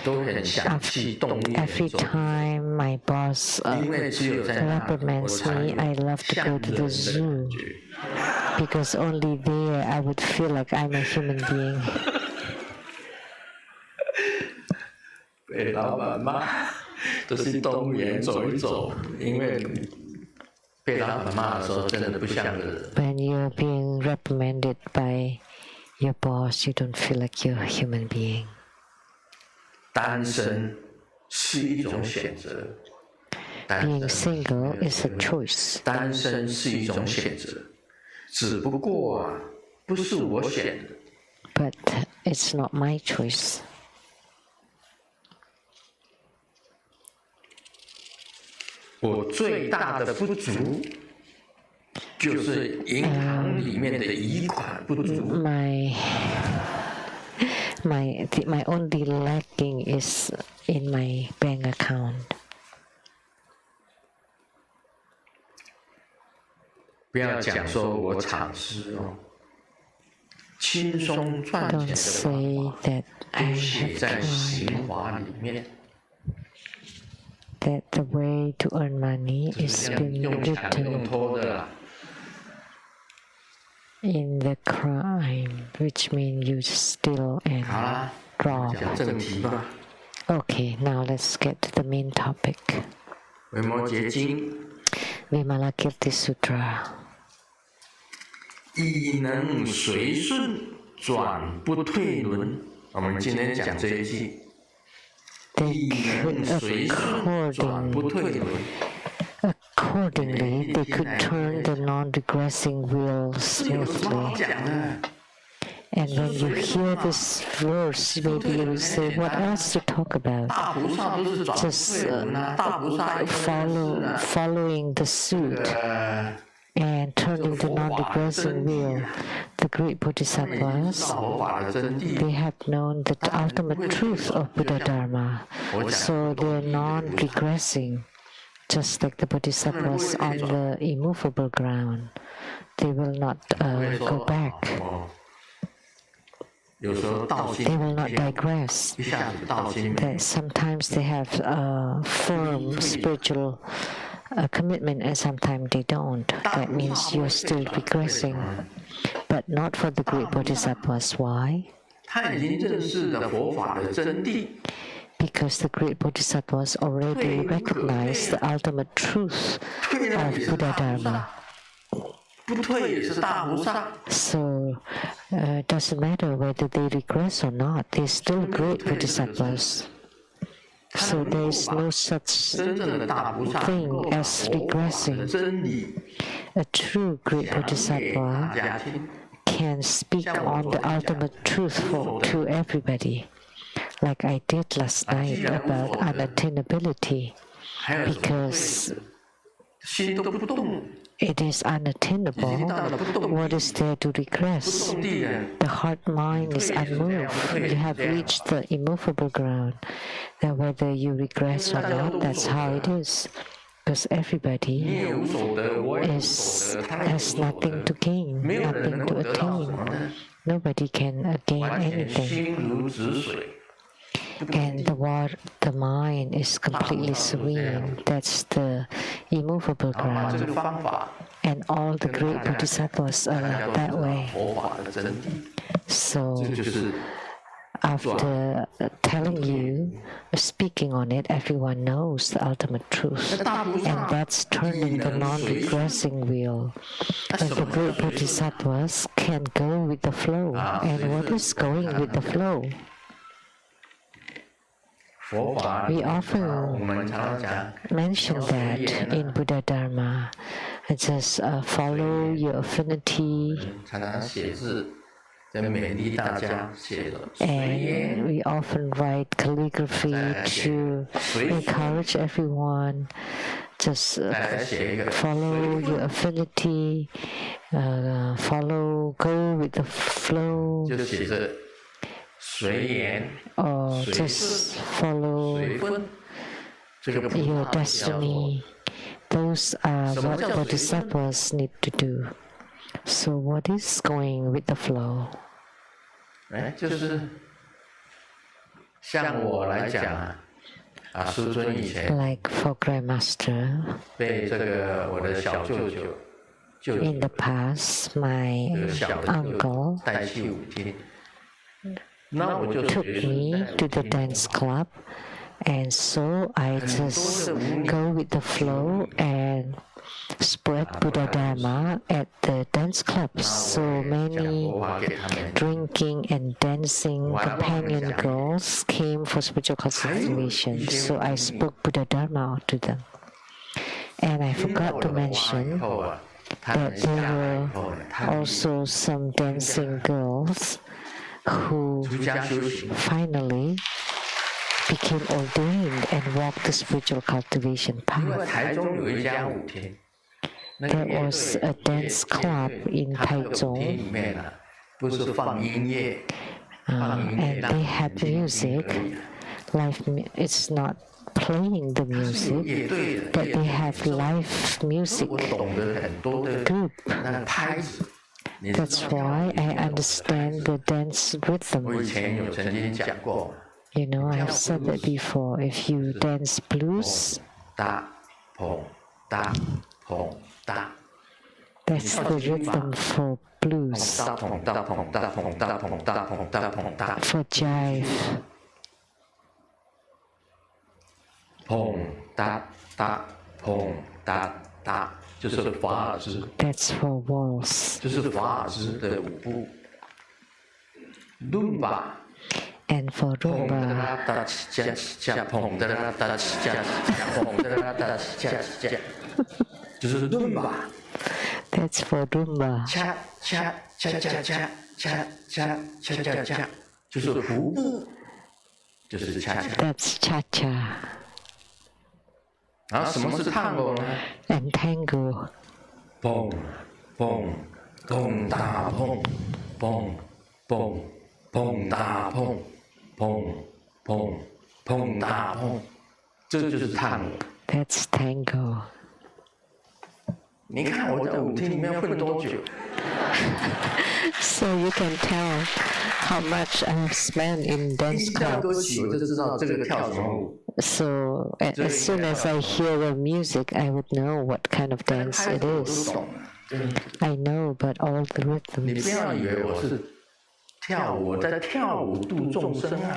[SPEAKER 2] 都很想去动物园
[SPEAKER 1] Every
[SPEAKER 2] 走，
[SPEAKER 1] time my boss
[SPEAKER 2] 因为只有在那里我
[SPEAKER 1] reprimands
[SPEAKER 2] 才
[SPEAKER 1] me, I
[SPEAKER 2] 有
[SPEAKER 1] love to
[SPEAKER 2] 像
[SPEAKER 1] go
[SPEAKER 2] 人
[SPEAKER 1] to
[SPEAKER 2] 的
[SPEAKER 1] the
[SPEAKER 2] 感
[SPEAKER 1] zoo
[SPEAKER 2] 觉。
[SPEAKER 1] because only there I would feel like I'm a human being.
[SPEAKER 2] 被老板骂，都是动物园走一走，因为被老板骂的时候，真的不像个人。
[SPEAKER 1] When you're being reprimanded by your boss, you don't feel like you're a human being.
[SPEAKER 2] 单身是一种选择，
[SPEAKER 1] Being single is a choice.
[SPEAKER 2] 单身是一种选择，只不过啊，不是我选的。
[SPEAKER 1] But it's not my choice.
[SPEAKER 2] 我最大的不足，就是银行里面的余款不足。
[SPEAKER 1] My only lacking is in my bank account.
[SPEAKER 2] 不要讲说我尝试哦，轻松赚
[SPEAKER 1] Don't
[SPEAKER 2] 钱的
[SPEAKER 1] say
[SPEAKER 2] 方法
[SPEAKER 1] that I
[SPEAKER 2] 都写
[SPEAKER 1] have
[SPEAKER 2] 在
[SPEAKER 1] tried.
[SPEAKER 2] 刑法里面。
[SPEAKER 1] That the way to earn money
[SPEAKER 2] 就
[SPEAKER 1] is
[SPEAKER 2] 是
[SPEAKER 1] been
[SPEAKER 2] 用抢用
[SPEAKER 1] written
[SPEAKER 2] 偷的啦。
[SPEAKER 1] in the crime, which means you steal and
[SPEAKER 2] 好啦，
[SPEAKER 1] rob.
[SPEAKER 2] 讲正题吧。
[SPEAKER 1] Okay, now let's get to the main topic.
[SPEAKER 2] 维摩诘经
[SPEAKER 1] Vimalakirti Sutra.
[SPEAKER 2] 亦能随顺转不退轮。我们今天讲这一句。
[SPEAKER 1] They
[SPEAKER 2] 亦能
[SPEAKER 1] could
[SPEAKER 2] 随顺转不退轮。
[SPEAKER 1] accordingly, they could turn the non-regressing wheel
[SPEAKER 2] 这有什么好
[SPEAKER 1] smoothly.
[SPEAKER 2] 讲的？
[SPEAKER 1] And when you hear this verse, maybe you will say, what else to talk about?
[SPEAKER 2] 大菩萨都是转不退轮啊，大菩萨一个人是啊
[SPEAKER 1] Following the suit. and turning the non-regressing wheel. The great bodhisattvas, they have known the ultimate truth of Buddha Dharma, so they're non-regressing, just like the bodhisattvas on the immovable ground. They will not go back. They will not digress. Sometimes they have firm spiritual commitment and sometimes they don't. That means you're still regressing. But not for the great bodhisattvas. Why? Because the great bodhisattvas already recognize the ultimate truth of Buddha Dharma. So it doesn't matter whether they regress or not, they're still great bodhisattvas. So there is no such thing as regressing. A true great bodhisattva can speak on the ultimate truth to everybody, like I did last night about unattainability, because it is unattainable. What is there to regress? The heart-mind is unmoved. You have reached the immovable ground. Then whether you regress or not, that's how it is. Because everybody has nothing to gain, nothing to attain. Nobody can gain anything. And the mind is completely serene. That's the immovable ground. And all the great bodhisattvas are that way. So, after telling you, speaking on it, everyone knows the ultimate truth. And that's turning the non-regressing wheel. And the great bodhisattvas can go with the flow. And what is going with the flow? We often mention that in Buddha Dharma. Just follow your affinity. And we often write calligraphy to encourage everyone. Just follow your affinity, go with the flow. Or just follow your destiny. Those are what bodhisattvas need to do. So what is going with the flow? Like for Grandmaster, in the past, my uncle took me to the dance club, and so I just go with the flow and spread Buddha Dharma at the dance clubs. So many drinking and dancing companion girls came for spiritual cultivation. So I spoke Buddha Dharma to them. And I forgot to mention that there were also some dancing girls who finally became ordained and walked the spiritual cultivation path. There was a dance club in Taichung, and they had music. It's not playing the music, but they have live music group. That's why I understand the dance rhythm. You know, I have said that before. If you dance blues, that's the rhythm for blues. For jive. That's for waltz. And for rumba, that's for rumba. That's cha-cha. And tango.
[SPEAKER 2] 砰砰砰大砰砰砰砰大砰砰砰砰大砰，这就是探戈。
[SPEAKER 1] That's tango.
[SPEAKER 2] 你看我在舞厅里面混多久？
[SPEAKER 1] So you can tell how much I have spent in dance
[SPEAKER 2] 跳歌
[SPEAKER 1] clubs.
[SPEAKER 2] 曲我就知道这个跳什么舞。
[SPEAKER 1] So as soon as I hear the music, I would know what kind of dance
[SPEAKER 2] 拍
[SPEAKER 1] it
[SPEAKER 2] 子我都
[SPEAKER 1] is.
[SPEAKER 2] 懂了。
[SPEAKER 1] I know, but all the
[SPEAKER 2] 你不
[SPEAKER 1] rhythms.
[SPEAKER 2] 要以为我是跳舞，我在跳舞度众生啊。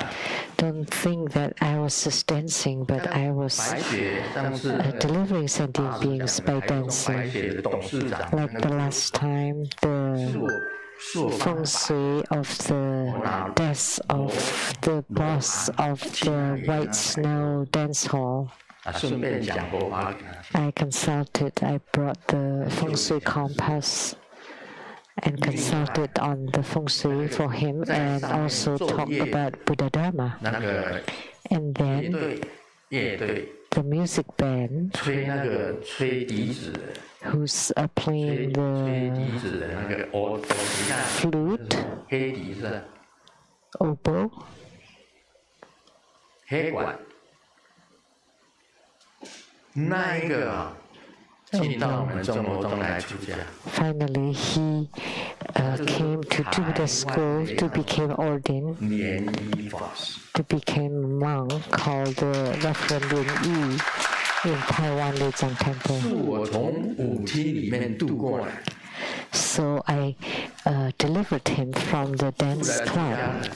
[SPEAKER 1] Don't think that I was just dancing, but I was
[SPEAKER 2] 白雪上次
[SPEAKER 1] delivering sentient beings by
[SPEAKER 2] 白
[SPEAKER 1] dancing.
[SPEAKER 2] 雪的董事长，
[SPEAKER 1] Like the last time,
[SPEAKER 2] 是
[SPEAKER 1] the
[SPEAKER 2] 我
[SPEAKER 1] feng shui of the death of the boss of the White Snow Dance Hall.
[SPEAKER 2] 啊，顺便讲过话给他。
[SPEAKER 1] I consulted, I brought the feng shui compass and consulted on the feng shui for him and also talked about Buddha Dharma.
[SPEAKER 2] 那个
[SPEAKER 1] And
[SPEAKER 2] 乐
[SPEAKER 1] then
[SPEAKER 2] 队
[SPEAKER 1] the music band
[SPEAKER 2] 吹那个吹笛子的，
[SPEAKER 1] who's playing
[SPEAKER 2] 吹
[SPEAKER 1] the
[SPEAKER 2] 笛子的那个你看
[SPEAKER 1] flute,
[SPEAKER 2] 黑笛子、
[SPEAKER 1] oboe,
[SPEAKER 2] 黑管，那一个啊，进到我们中国中来出家。
[SPEAKER 1] finally he came to do the school to become ordained,
[SPEAKER 2] 莲衣法师，
[SPEAKER 1] to become a monk called the Reverend Lin Yi in Taiwan Lezang
[SPEAKER 2] 是
[SPEAKER 1] Temple.
[SPEAKER 2] 我从舞厅里面渡过来，
[SPEAKER 1] So I delivered him from the
[SPEAKER 2] 出
[SPEAKER 1] dance
[SPEAKER 2] 来出家
[SPEAKER 1] club.
[SPEAKER 2] 的。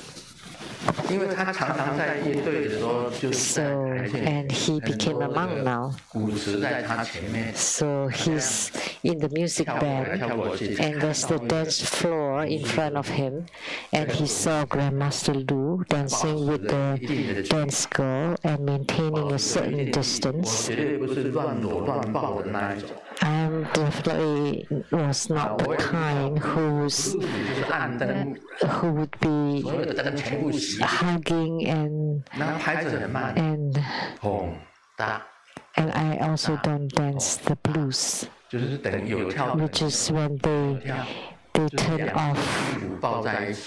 [SPEAKER 2] 因为他常常在乐队的时候，就是在
[SPEAKER 1] So
[SPEAKER 2] 台前
[SPEAKER 1] and he
[SPEAKER 2] 很
[SPEAKER 1] became
[SPEAKER 2] 多
[SPEAKER 1] a
[SPEAKER 2] 那
[SPEAKER 1] monk
[SPEAKER 2] 个
[SPEAKER 1] now.
[SPEAKER 2] 舞池在他前面
[SPEAKER 1] So he's in the music
[SPEAKER 2] 跳过来
[SPEAKER 1] band
[SPEAKER 2] 跳过去，
[SPEAKER 1] and there's the dance floor in front of him, and he saw Grandmaster Lu dancing with the dance girl and maintaining a certain
[SPEAKER 2] 我
[SPEAKER 1] distance.
[SPEAKER 2] 绝对不是乱搂乱抱的那一种，
[SPEAKER 1] I definitely was not the kind
[SPEAKER 2] 不是就是暗灯，
[SPEAKER 1] who would be
[SPEAKER 2] 所有的灯全部熄，
[SPEAKER 1] hugging
[SPEAKER 2] 然后拍子很慢，
[SPEAKER 1] and
[SPEAKER 2] 砰哒，
[SPEAKER 1] I also don't dance the blues,
[SPEAKER 2] 就是等于有跳，
[SPEAKER 1] which is when they
[SPEAKER 2] 跳，
[SPEAKER 1] turn off
[SPEAKER 2] 屁股抱在一起，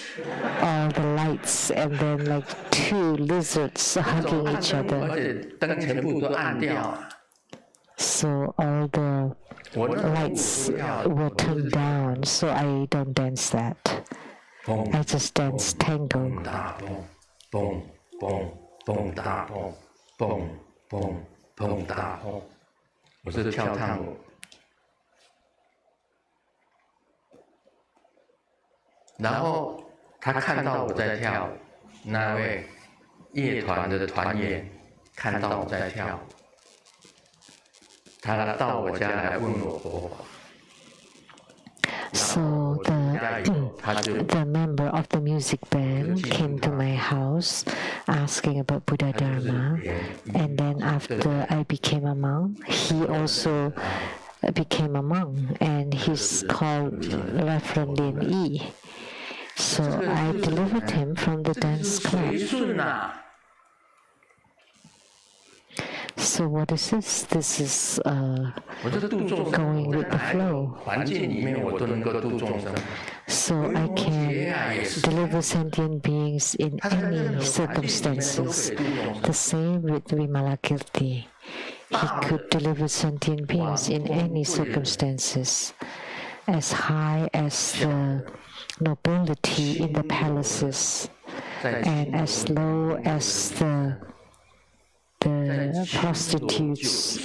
[SPEAKER 1] all the lights and then like two lizards hugging each
[SPEAKER 2] 而
[SPEAKER 1] other.
[SPEAKER 2] 且灯全部都暗掉，
[SPEAKER 1] So all the
[SPEAKER 2] 我那
[SPEAKER 1] lights were turned down, so I don't dance that.
[SPEAKER 2] 砰
[SPEAKER 1] I just dance tango.
[SPEAKER 2] 砰大砰砰砰砰大砰砰砰砰大砰，我是跳探戈。然后他看到我在跳舞，那位乐团的团员看到我在跳舞，他到我家来问我佛法。
[SPEAKER 1] So the member of the music band came to my house asking about Buddha Dharma, and then after I became a monk, he also became a monk, and he's called Reverend Lin Yi. So I delivered him from the dance club.
[SPEAKER 2] 随顺啊！
[SPEAKER 1] So what is this? This is
[SPEAKER 2] 我这度众
[SPEAKER 1] going
[SPEAKER 2] 生，
[SPEAKER 1] with the
[SPEAKER 2] 在哪一
[SPEAKER 1] flow.
[SPEAKER 2] 个环境里面我都能够度众生。
[SPEAKER 1] So I can deliver sentient beings in any circumstances. The same with Vimalakirti. He could deliver sentient beings in any circumstances, as high as the nobility in the palaces, and as low as the prostitutes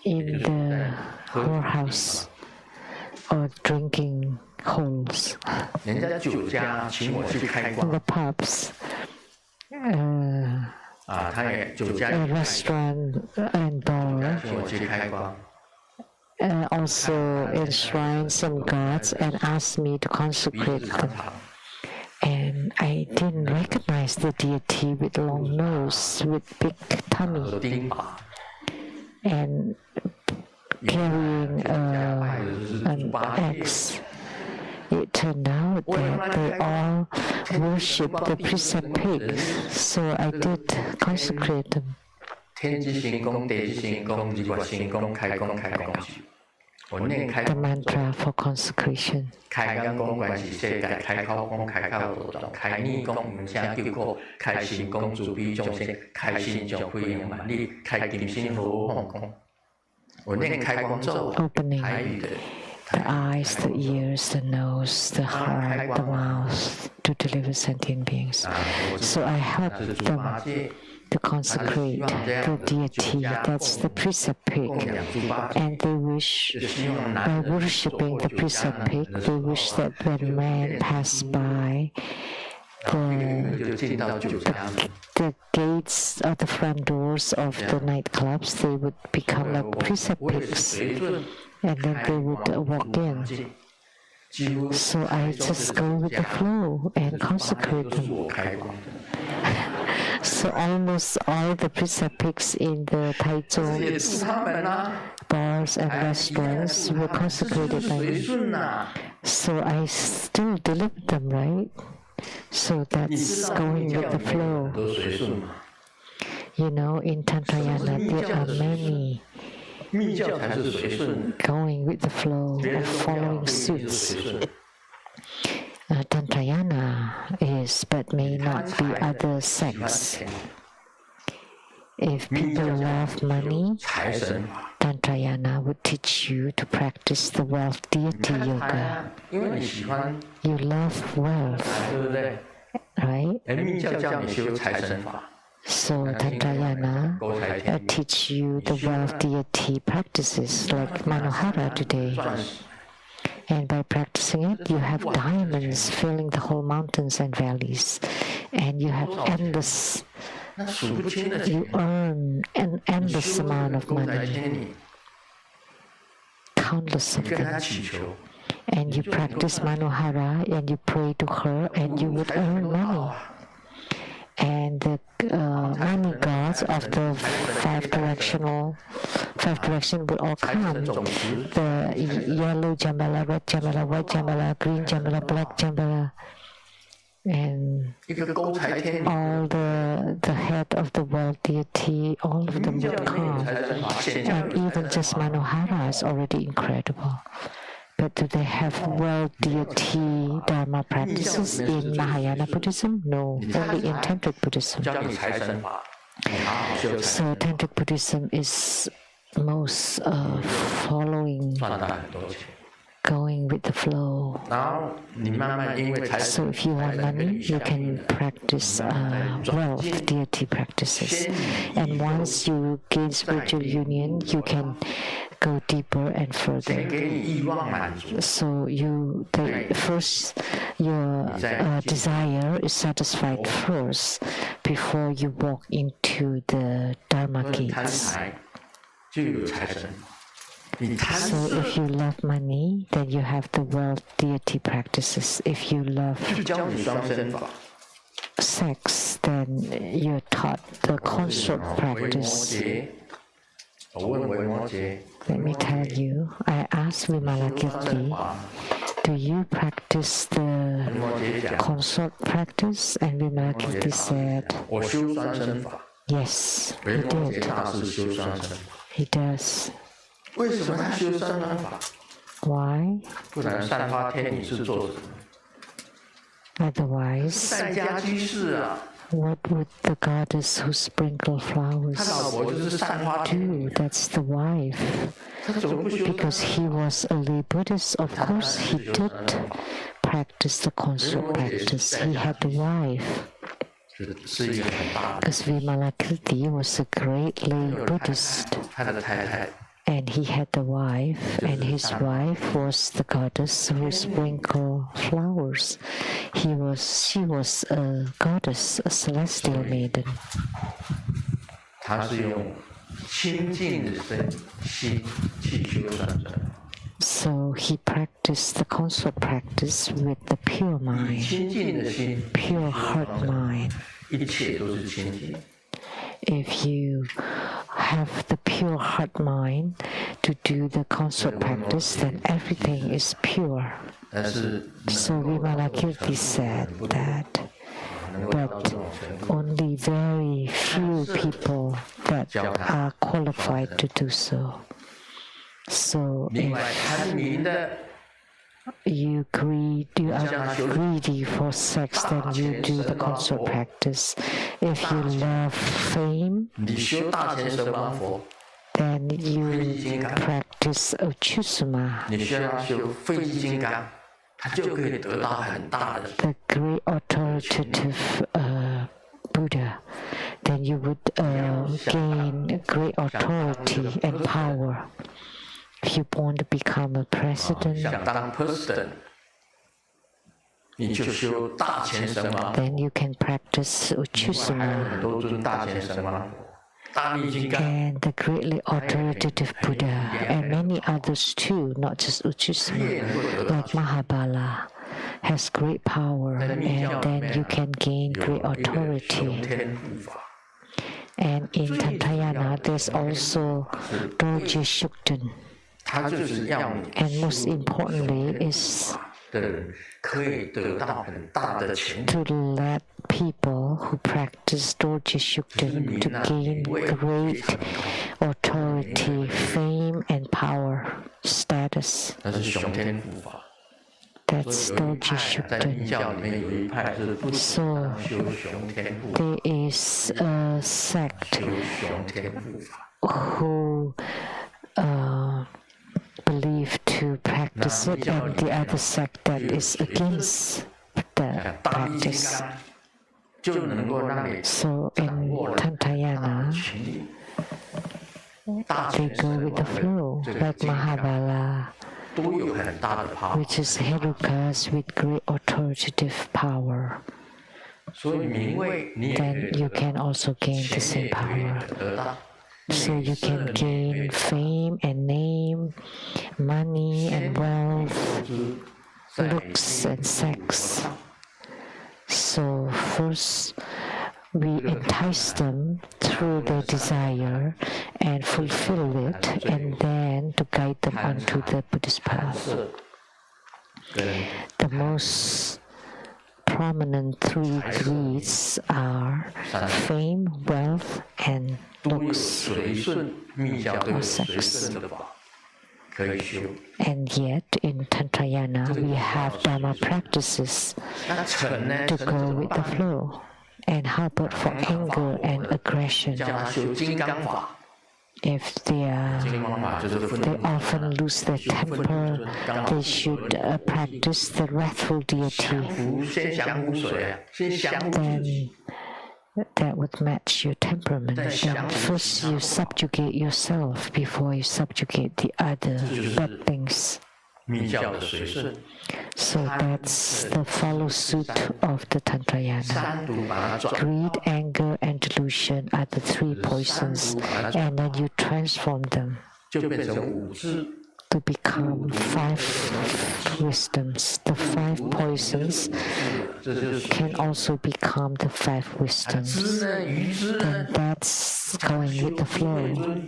[SPEAKER 1] in the whorehouse or drinking holes
[SPEAKER 2] 人家酒家请我去开
[SPEAKER 1] in
[SPEAKER 2] 光
[SPEAKER 1] the pubs,
[SPEAKER 2] 啊，他也酒家
[SPEAKER 1] a restaurant and bar,
[SPEAKER 2] 请我去开光，
[SPEAKER 1] also enshrine some gods and asked me to
[SPEAKER 2] 鼻
[SPEAKER 1] consecrate
[SPEAKER 2] 子长
[SPEAKER 1] them.
[SPEAKER 2] 长，
[SPEAKER 1] And I didn't recognize the deity with long nose, with big
[SPEAKER 2] 和
[SPEAKER 1] tummy,
[SPEAKER 2] 钉耙，
[SPEAKER 1] and carrying an axe. It turned out that they all worship the precept pigs, so I did consecrate them.
[SPEAKER 2] 天之行宫、地之行宫、日月行宫、开宫、开宫去。
[SPEAKER 1] the mantra for consecration.
[SPEAKER 2] 開眼講關係世界，開口講開口道中，開耳講唔聲叫苦，開心講慈悲眾生，開心將惠養萬里，開金心和香港。我念開光咒，
[SPEAKER 1] Opening
[SPEAKER 2] 台語的
[SPEAKER 1] the eyes, the ears, the nose, the heart, the mouth to deliver sentient beings. So I help them to consecrate the deity, that's the precept pig, and they wish, by worshipping the precept pig, they wish that when man pass by the gates or the front doors of the nightclubs, they would become like precept pigs, and then they would walk in. So I just go with the flow and consecrate them. So almost all the precept pigs in the Taichung bars and restaurants were consecrated by me. So I still deliver them, right? So that's going with the flow. You know, in Tantrayana there are many going with the flow or following suits. Tantrayana is, but may not be other sects. If people love money, Tantrayana would teach you to practice the wealth deity yoga. You love wealth, right? So Tantrayana teach you the wealth deity practices like Manohara today. And by practicing it, you have diamonds filling the whole mountains and valleys. And you have endless, you earn an endless amount of money, countless of them. And you practice Manohara and you pray to her and you would earn money. And the money gods of the five direction would all come. The yellow Jambala, red Jambala, white Jambala, green Jambala, black Jambala, and all the head of the world deity, all of them would come. And even just Manohara is already incredible. But do they have world deity dharma practices in Mahayana Buddhism? No, only in Tantric Buddhism. So Tantric Buddhism is most following, going with the flow. So if you want money, you can practice wealth deity practices. And once you gain spiritual union, you can go deeper and further. So your desire is satisfied first before you walk into the Dharma gates. So if you love money, then you have the wealth deity practices. If you love sex, then you're taught the consort practice. Let me tell you, I asked Vimalakirti, do you practice the consort practice? And Vimalakirti said, yes, he did. He does. Why? Otherwise, what would the goddess who sprinkle flowers do? That's the wife. Because he was a lay Buddhist, of course he did practice the consort practice. He had a wife. Because Vimalakirti was a great lay Buddhist. And he had a wife, and his wife was the goddess who sprinkled flowers. She was a goddess, a celestial maiden. So he practiced the consort practice with the pure mind, pure heart mind. If you have the pure heart mind to do the consort practice, then everything is pure. So Vimalakirti said that, but only very few people that are qualified to do so. So
[SPEAKER 2] 另外贪名的。
[SPEAKER 1] you are greedy for sex, then you do the consort practice. If you love fame,
[SPEAKER 2] 你修大前神王佛，
[SPEAKER 1] then you practice Uchusuma.
[SPEAKER 2] 你需要修飞机金刚，它就可以得到很大的
[SPEAKER 1] The great authoritative Buddha, then you would gain great authority and power. If you want to become a president,
[SPEAKER 2] 想当 president， 你就修大前神王。
[SPEAKER 1] then you can practice
[SPEAKER 2] 还有
[SPEAKER 1] Uchusuma.
[SPEAKER 2] 很多尊大前神王，大力金刚。
[SPEAKER 1] And the greatly authoritative Buddha and many others too, not just Uchusama, like Mahabala, has great power, and then you can gain great authority.
[SPEAKER 2] 天护法，
[SPEAKER 1] And in Tantayana, there's also Dorje Shukden.
[SPEAKER 2] 他就是要你
[SPEAKER 1] And most importantly is
[SPEAKER 2] 的人可以得到很大的前途。
[SPEAKER 1] to let people who practice Dorje Shukden to gain great authority, fame, and power status.
[SPEAKER 2] 那是雄天护法。
[SPEAKER 1] That's
[SPEAKER 2] 有一
[SPEAKER 1] Dorje
[SPEAKER 2] 派在密
[SPEAKER 1] Shukden.
[SPEAKER 2] 教里面有一派是不修雄天护，
[SPEAKER 1] There is a sect
[SPEAKER 2] 修雄天护法。
[SPEAKER 1] who believe to practice it, and the other sect that is against the
[SPEAKER 2] 大力金
[SPEAKER 1] practice.
[SPEAKER 2] 刚就能够让你
[SPEAKER 1] So in Tantayana,
[SPEAKER 2] 群里大
[SPEAKER 1] they
[SPEAKER 2] 前
[SPEAKER 1] go
[SPEAKER 2] 神
[SPEAKER 1] with the
[SPEAKER 2] 王的
[SPEAKER 1] flow,
[SPEAKER 2] 这个
[SPEAKER 1] like
[SPEAKER 2] 金刚
[SPEAKER 1] Mahabala,
[SPEAKER 2] 都有很大的 power，
[SPEAKER 1] which is Herukas with great authoritative power.
[SPEAKER 2] 所以名位你也可
[SPEAKER 1] Then
[SPEAKER 2] 以
[SPEAKER 1] you
[SPEAKER 2] 得
[SPEAKER 1] can
[SPEAKER 2] 到，
[SPEAKER 1] also gain the
[SPEAKER 2] 钱
[SPEAKER 1] same
[SPEAKER 2] 也可
[SPEAKER 1] power.
[SPEAKER 2] 以得到，
[SPEAKER 1] So you
[SPEAKER 2] 美色
[SPEAKER 1] can
[SPEAKER 2] 你也可
[SPEAKER 1] gain
[SPEAKER 2] 以得到，
[SPEAKER 1] fame and name, money and wealth,
[SPEAKER 2] 在
[SPEAKER 1] looks and sex. So first we entice them through their desire and fulfill it, and then to guide them onto the Buddhist
[SPEAKER 2] 贪
[SPEAKER 1] path.
[SPEAKER 2] 色跟
[SPEAKER 1] The most prominent three greeds are fame, wealth, and
[SPEAKER 2] 都有
[SPEAKER 1] looks.
[SPEAKER 2] 随顺，密教都有随顺的法可以修。
[SPEAKER 1] And yet in Tantayana we have Dharma practices
[SPEAKER 2] 那嗔呢？
[SPEAKER 1] to
[SPEAKER 2] 嗔
[SPEAKER 1] go
[SPEAKER 2] 怎么
[SPEAKER 1] with the
[SPEAKER 2] 办？
[SPEAKER 1] flow. And how about for anger and aggression?
[SPEAKER 2] 叫他修金刚法，
[SPEAKER 1] If they
[SPEAKER 2] 金刚法就是愤
[SPEAKER 1] they
[SPEAKER 2] 怒。
[SPEAKER 1] often lose their temper, they should practice the wrathful deity.
[SPEAKER 2] 先降服谁啊？先降服自己。
[SPEAKER 1] That would match your temperament. Then first you subjugate yourself before you subjugate the other bad things.
[SPEAKER 2] 密教的随顺，
[SPEAKER 1] So that's the follow suit of the Tantrayana.
[SPEAKER 2] 三毒把它转，
[SPEAKER 1] Greed, anger, and delusion are the three poisons, and then you transform them
[SPEAKER 2] 就变成五智。
[SPEAKER 1] to become five wisdoms. The five poisons
[SPEAKER 2] 这就是
[SPEAKER 1] can also become the five
[SPEAKER 2] 知
[SPEAKER 1] wisdoms.
[SPEAKER 2] 呢，愚知呢
[SPEAKER 1] And，that's going with the flow.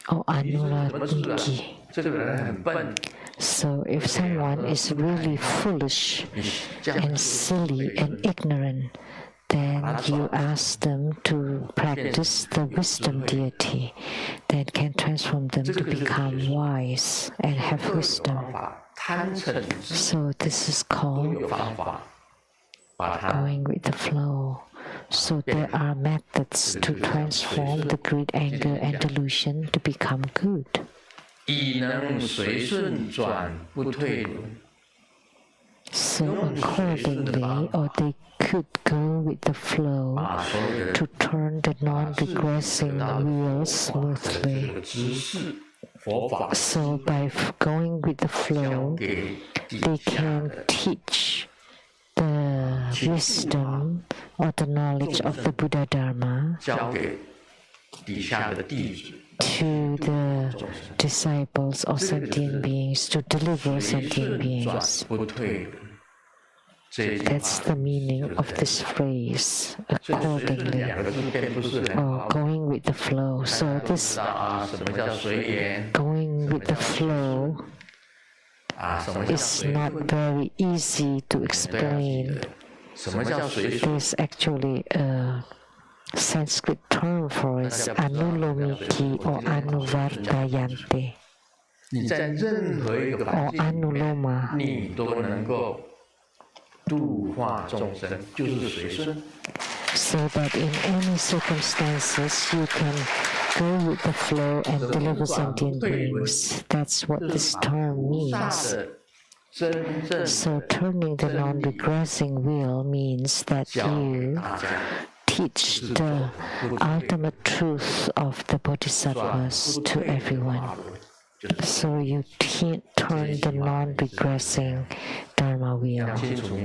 [SPEAKER 1] Oh,
[SPEAKER 2] 什么知啊
[SPEAKER 1] Anuradiki.
[SPEAKER 2] 这个人很笨，
[SPEAKER 1] So if someone is really foolish
[SPEAKER 2] 你这样
[SPEAKER 1] and silly and ignorant, then you ask them to practice the wisdom deity that can transform them to become wise and have
[SPEAKER 2] 各有
[SPEAKER 1] wisdom.
[SPEAKER 2] 方法，贪嗔痴
[SPEAKER 1] So this is
[SPEAKER 2] 都
[SPEAKER 1] called
[SPEAKER 2] 有方法，把它
[SPEAKER 1] going with the flow. So there are methods to transform the greed, anger, and delusion to become good.
[SPEAKER 2] 以能随顺转不退轮。
[SPEAKER 1] So accordingly, or they could go with the flow
[SPEAKER 2] 把所有的
[SPEAKER 1] to turn the non-regressing wheel
[SPEAKER 2] 这
[SPEAKER 1] smoothly.
[SPEAKER 2] 个知识佛法
[SPEAKER 1] So by going with the
[SPEAKER 2] 交
[SPEAKER 1] flow,
[SPEAKER 2] 给底
[SPEAKER 1] they
[SPEAKER 2] 下
[SPEAKER 1] can
[SPEAKER 2] 的
[SPEAKER 1] teach the wisdom or the knowledge of the Buddha Dharma
[SPEAKER 2] 交给底下的弟子，
[SPEAKER 1] to the disciples or sentient beings to deliver
[SPEAKER 2] 随
[SPEAKER 1] sentient
[SPEAKER 2] 顺转
[SPEAKER 1] beings.
[SPEAKER 2] 不退轮。这句
[SPEAKER 1] That's
[SPEAKER 2] 话
[SPEAKER 1] the meaning of this phrase,
[SPEAKER 2] 这个随顺
[SPEAKER 1] accordingly,
[SPEAKER 2] 两个字并不是很
[SPEAKER 1] or
[SPEAKER 2] 好。
[SPEAKER 1] going with the flow. So
[SPEAKER 2] 大家都知
[SPEAKER 1] this
[SPEAKER 2] 道啊，什么叫随缘
[SPEAKER 1] going with the flow
[SPEAKER 2] 啊？什么叫
[SPEAKER 1] is
[SPEAKER 2] 随
[SPEAKER 1] not
[SPEAKER 2] 顺？
[SPEAKER 1] very easy to
[SPEAKER 2] 都要记
[SPEAKER 1] explain.
[SPEAKER 2] 得什么叫随顺？
[SPEAKER 1] There's actually a Sanskrit term for is anulomiki or anuvardayante
[SPEAKER 2] 你在任何一个环
[SPEAKER 1] or
[SPEAKER 2] 境里面，
[SPEAKER 1] anuloma.
[SPEAKER 2] 你都能够度化众生，就是随顺。
[SPEAKER 1] So that in any circumstances you can go with the flow and deliver sentient beings. That's what this term
[SPEAKER 2] 菩萨
[SPEAKER 1] means.
[SPEAKER 2] 的真正
[SPEAKER 1] So turning the non-regressing wheel means that
[SPEAKER 2] 教给
[SPEAKER 1] you
[SPEAKER 2] 大家，
[SPEAKER 1] teach the ultimate truth of the bodhisattvas to everyone. So you turn the non-regressing dharma wheel.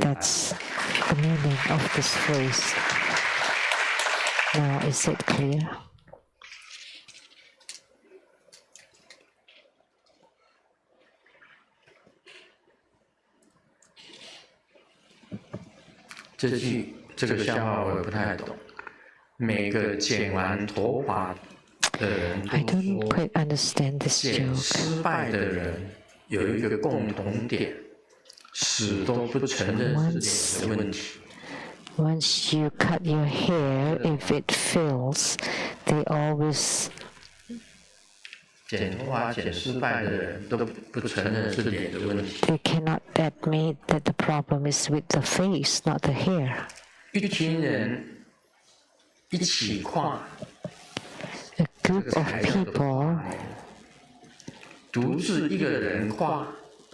[SPEAKER 1] That's the meaning of this phrase. Now, is it clear?
[SPEAKER 2] 这个笑话我也不太懂。每个剪完头发的人
[SPEAKER 1] I
[SPEAKER 2] 都
[SPEAKER 1] don't
[SPEAKER 2] 说，
[SPEAKER 1] quite understand this
[SPEAKER 2] 剪
[SPEAKER 1] joke.
[SPEAKER 2] 失败的人有一个共同点，始终不承认是脸的问题。
[SPEAKER 1] Once you cut your hair, if it fails, they always
[SPEAKER 2] 剪头发剪失败的人都不承认是脸的问题。
[SPEAKER 1] they cannot admit that the problem is with the face, not the hair.
[SPEAKER 2] 一群人一起跨，
[SPEAKER 1] A
[SPEAKER 2] 这
[SPEAKER 1] group
[SPEAKER 2] 个
[SPEAKER 1] of
[SPEAKER 2] 才叫做
[SPEAKER 1] people,
[SPEAKER 2] 跨年。独自一个人跨，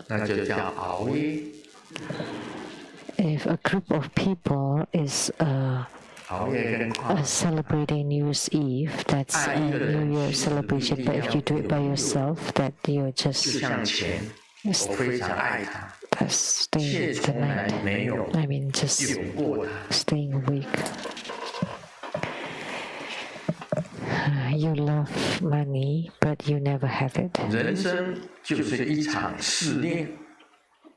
[SPEAKER 2] 那就叫熬夜。
[SPEAKER 1] if a group of people is
[SPEAKER 2] 熬夜跟跨
[SPEAKER 1] celebrating New Year's Eve, that's a New Year celebration. But if you do it by yourself, that you're
[SPEAKER 2] 就
[SPEAKER 1] just
[SPEAKER 2] 向前，我非常爱他，
[SPEAKER 1] staying
[SPEAKER 2] 却
[SPEAKER 1] the
[SPEAKER 2] 从来
[SPEAKER 1] night.
[SPEAKER 2] 没有
[SPEAKER 1] I mean, just
[SPEAKER 2] 有过他。
[SPEAKER 1] staying awake. You love money, but you never have it.
[SPEAKER 2] 人生就是一场试炼，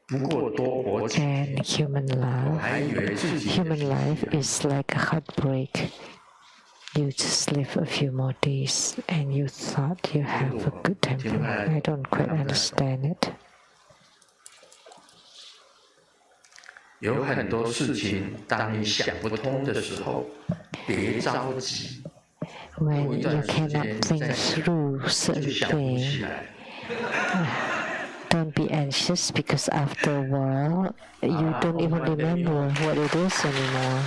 [SPEAKER 2] 不过多活几
[SPEAKER 1] And human life,
[SPEAKER 2] 还以为自己
[SPEAKER 1] human life is like a heartbreak. You just live a few more days, and you thought you have a good temper. I don't quite understand it.
[SPEAKER 2] 有很多事情，当你想不通的时候，别着急，
[SPEAKER 1] When you cannot think through
[SPEAKER 2] 就
[SPEAKER 1] certain
[SPEAKER 2] 想不
[SPEAKER 1] thing,
[SPEAKER 2] 起来。
[SPEAKER 1] don't be anxious because after a while, you don't even remember what it is anymore.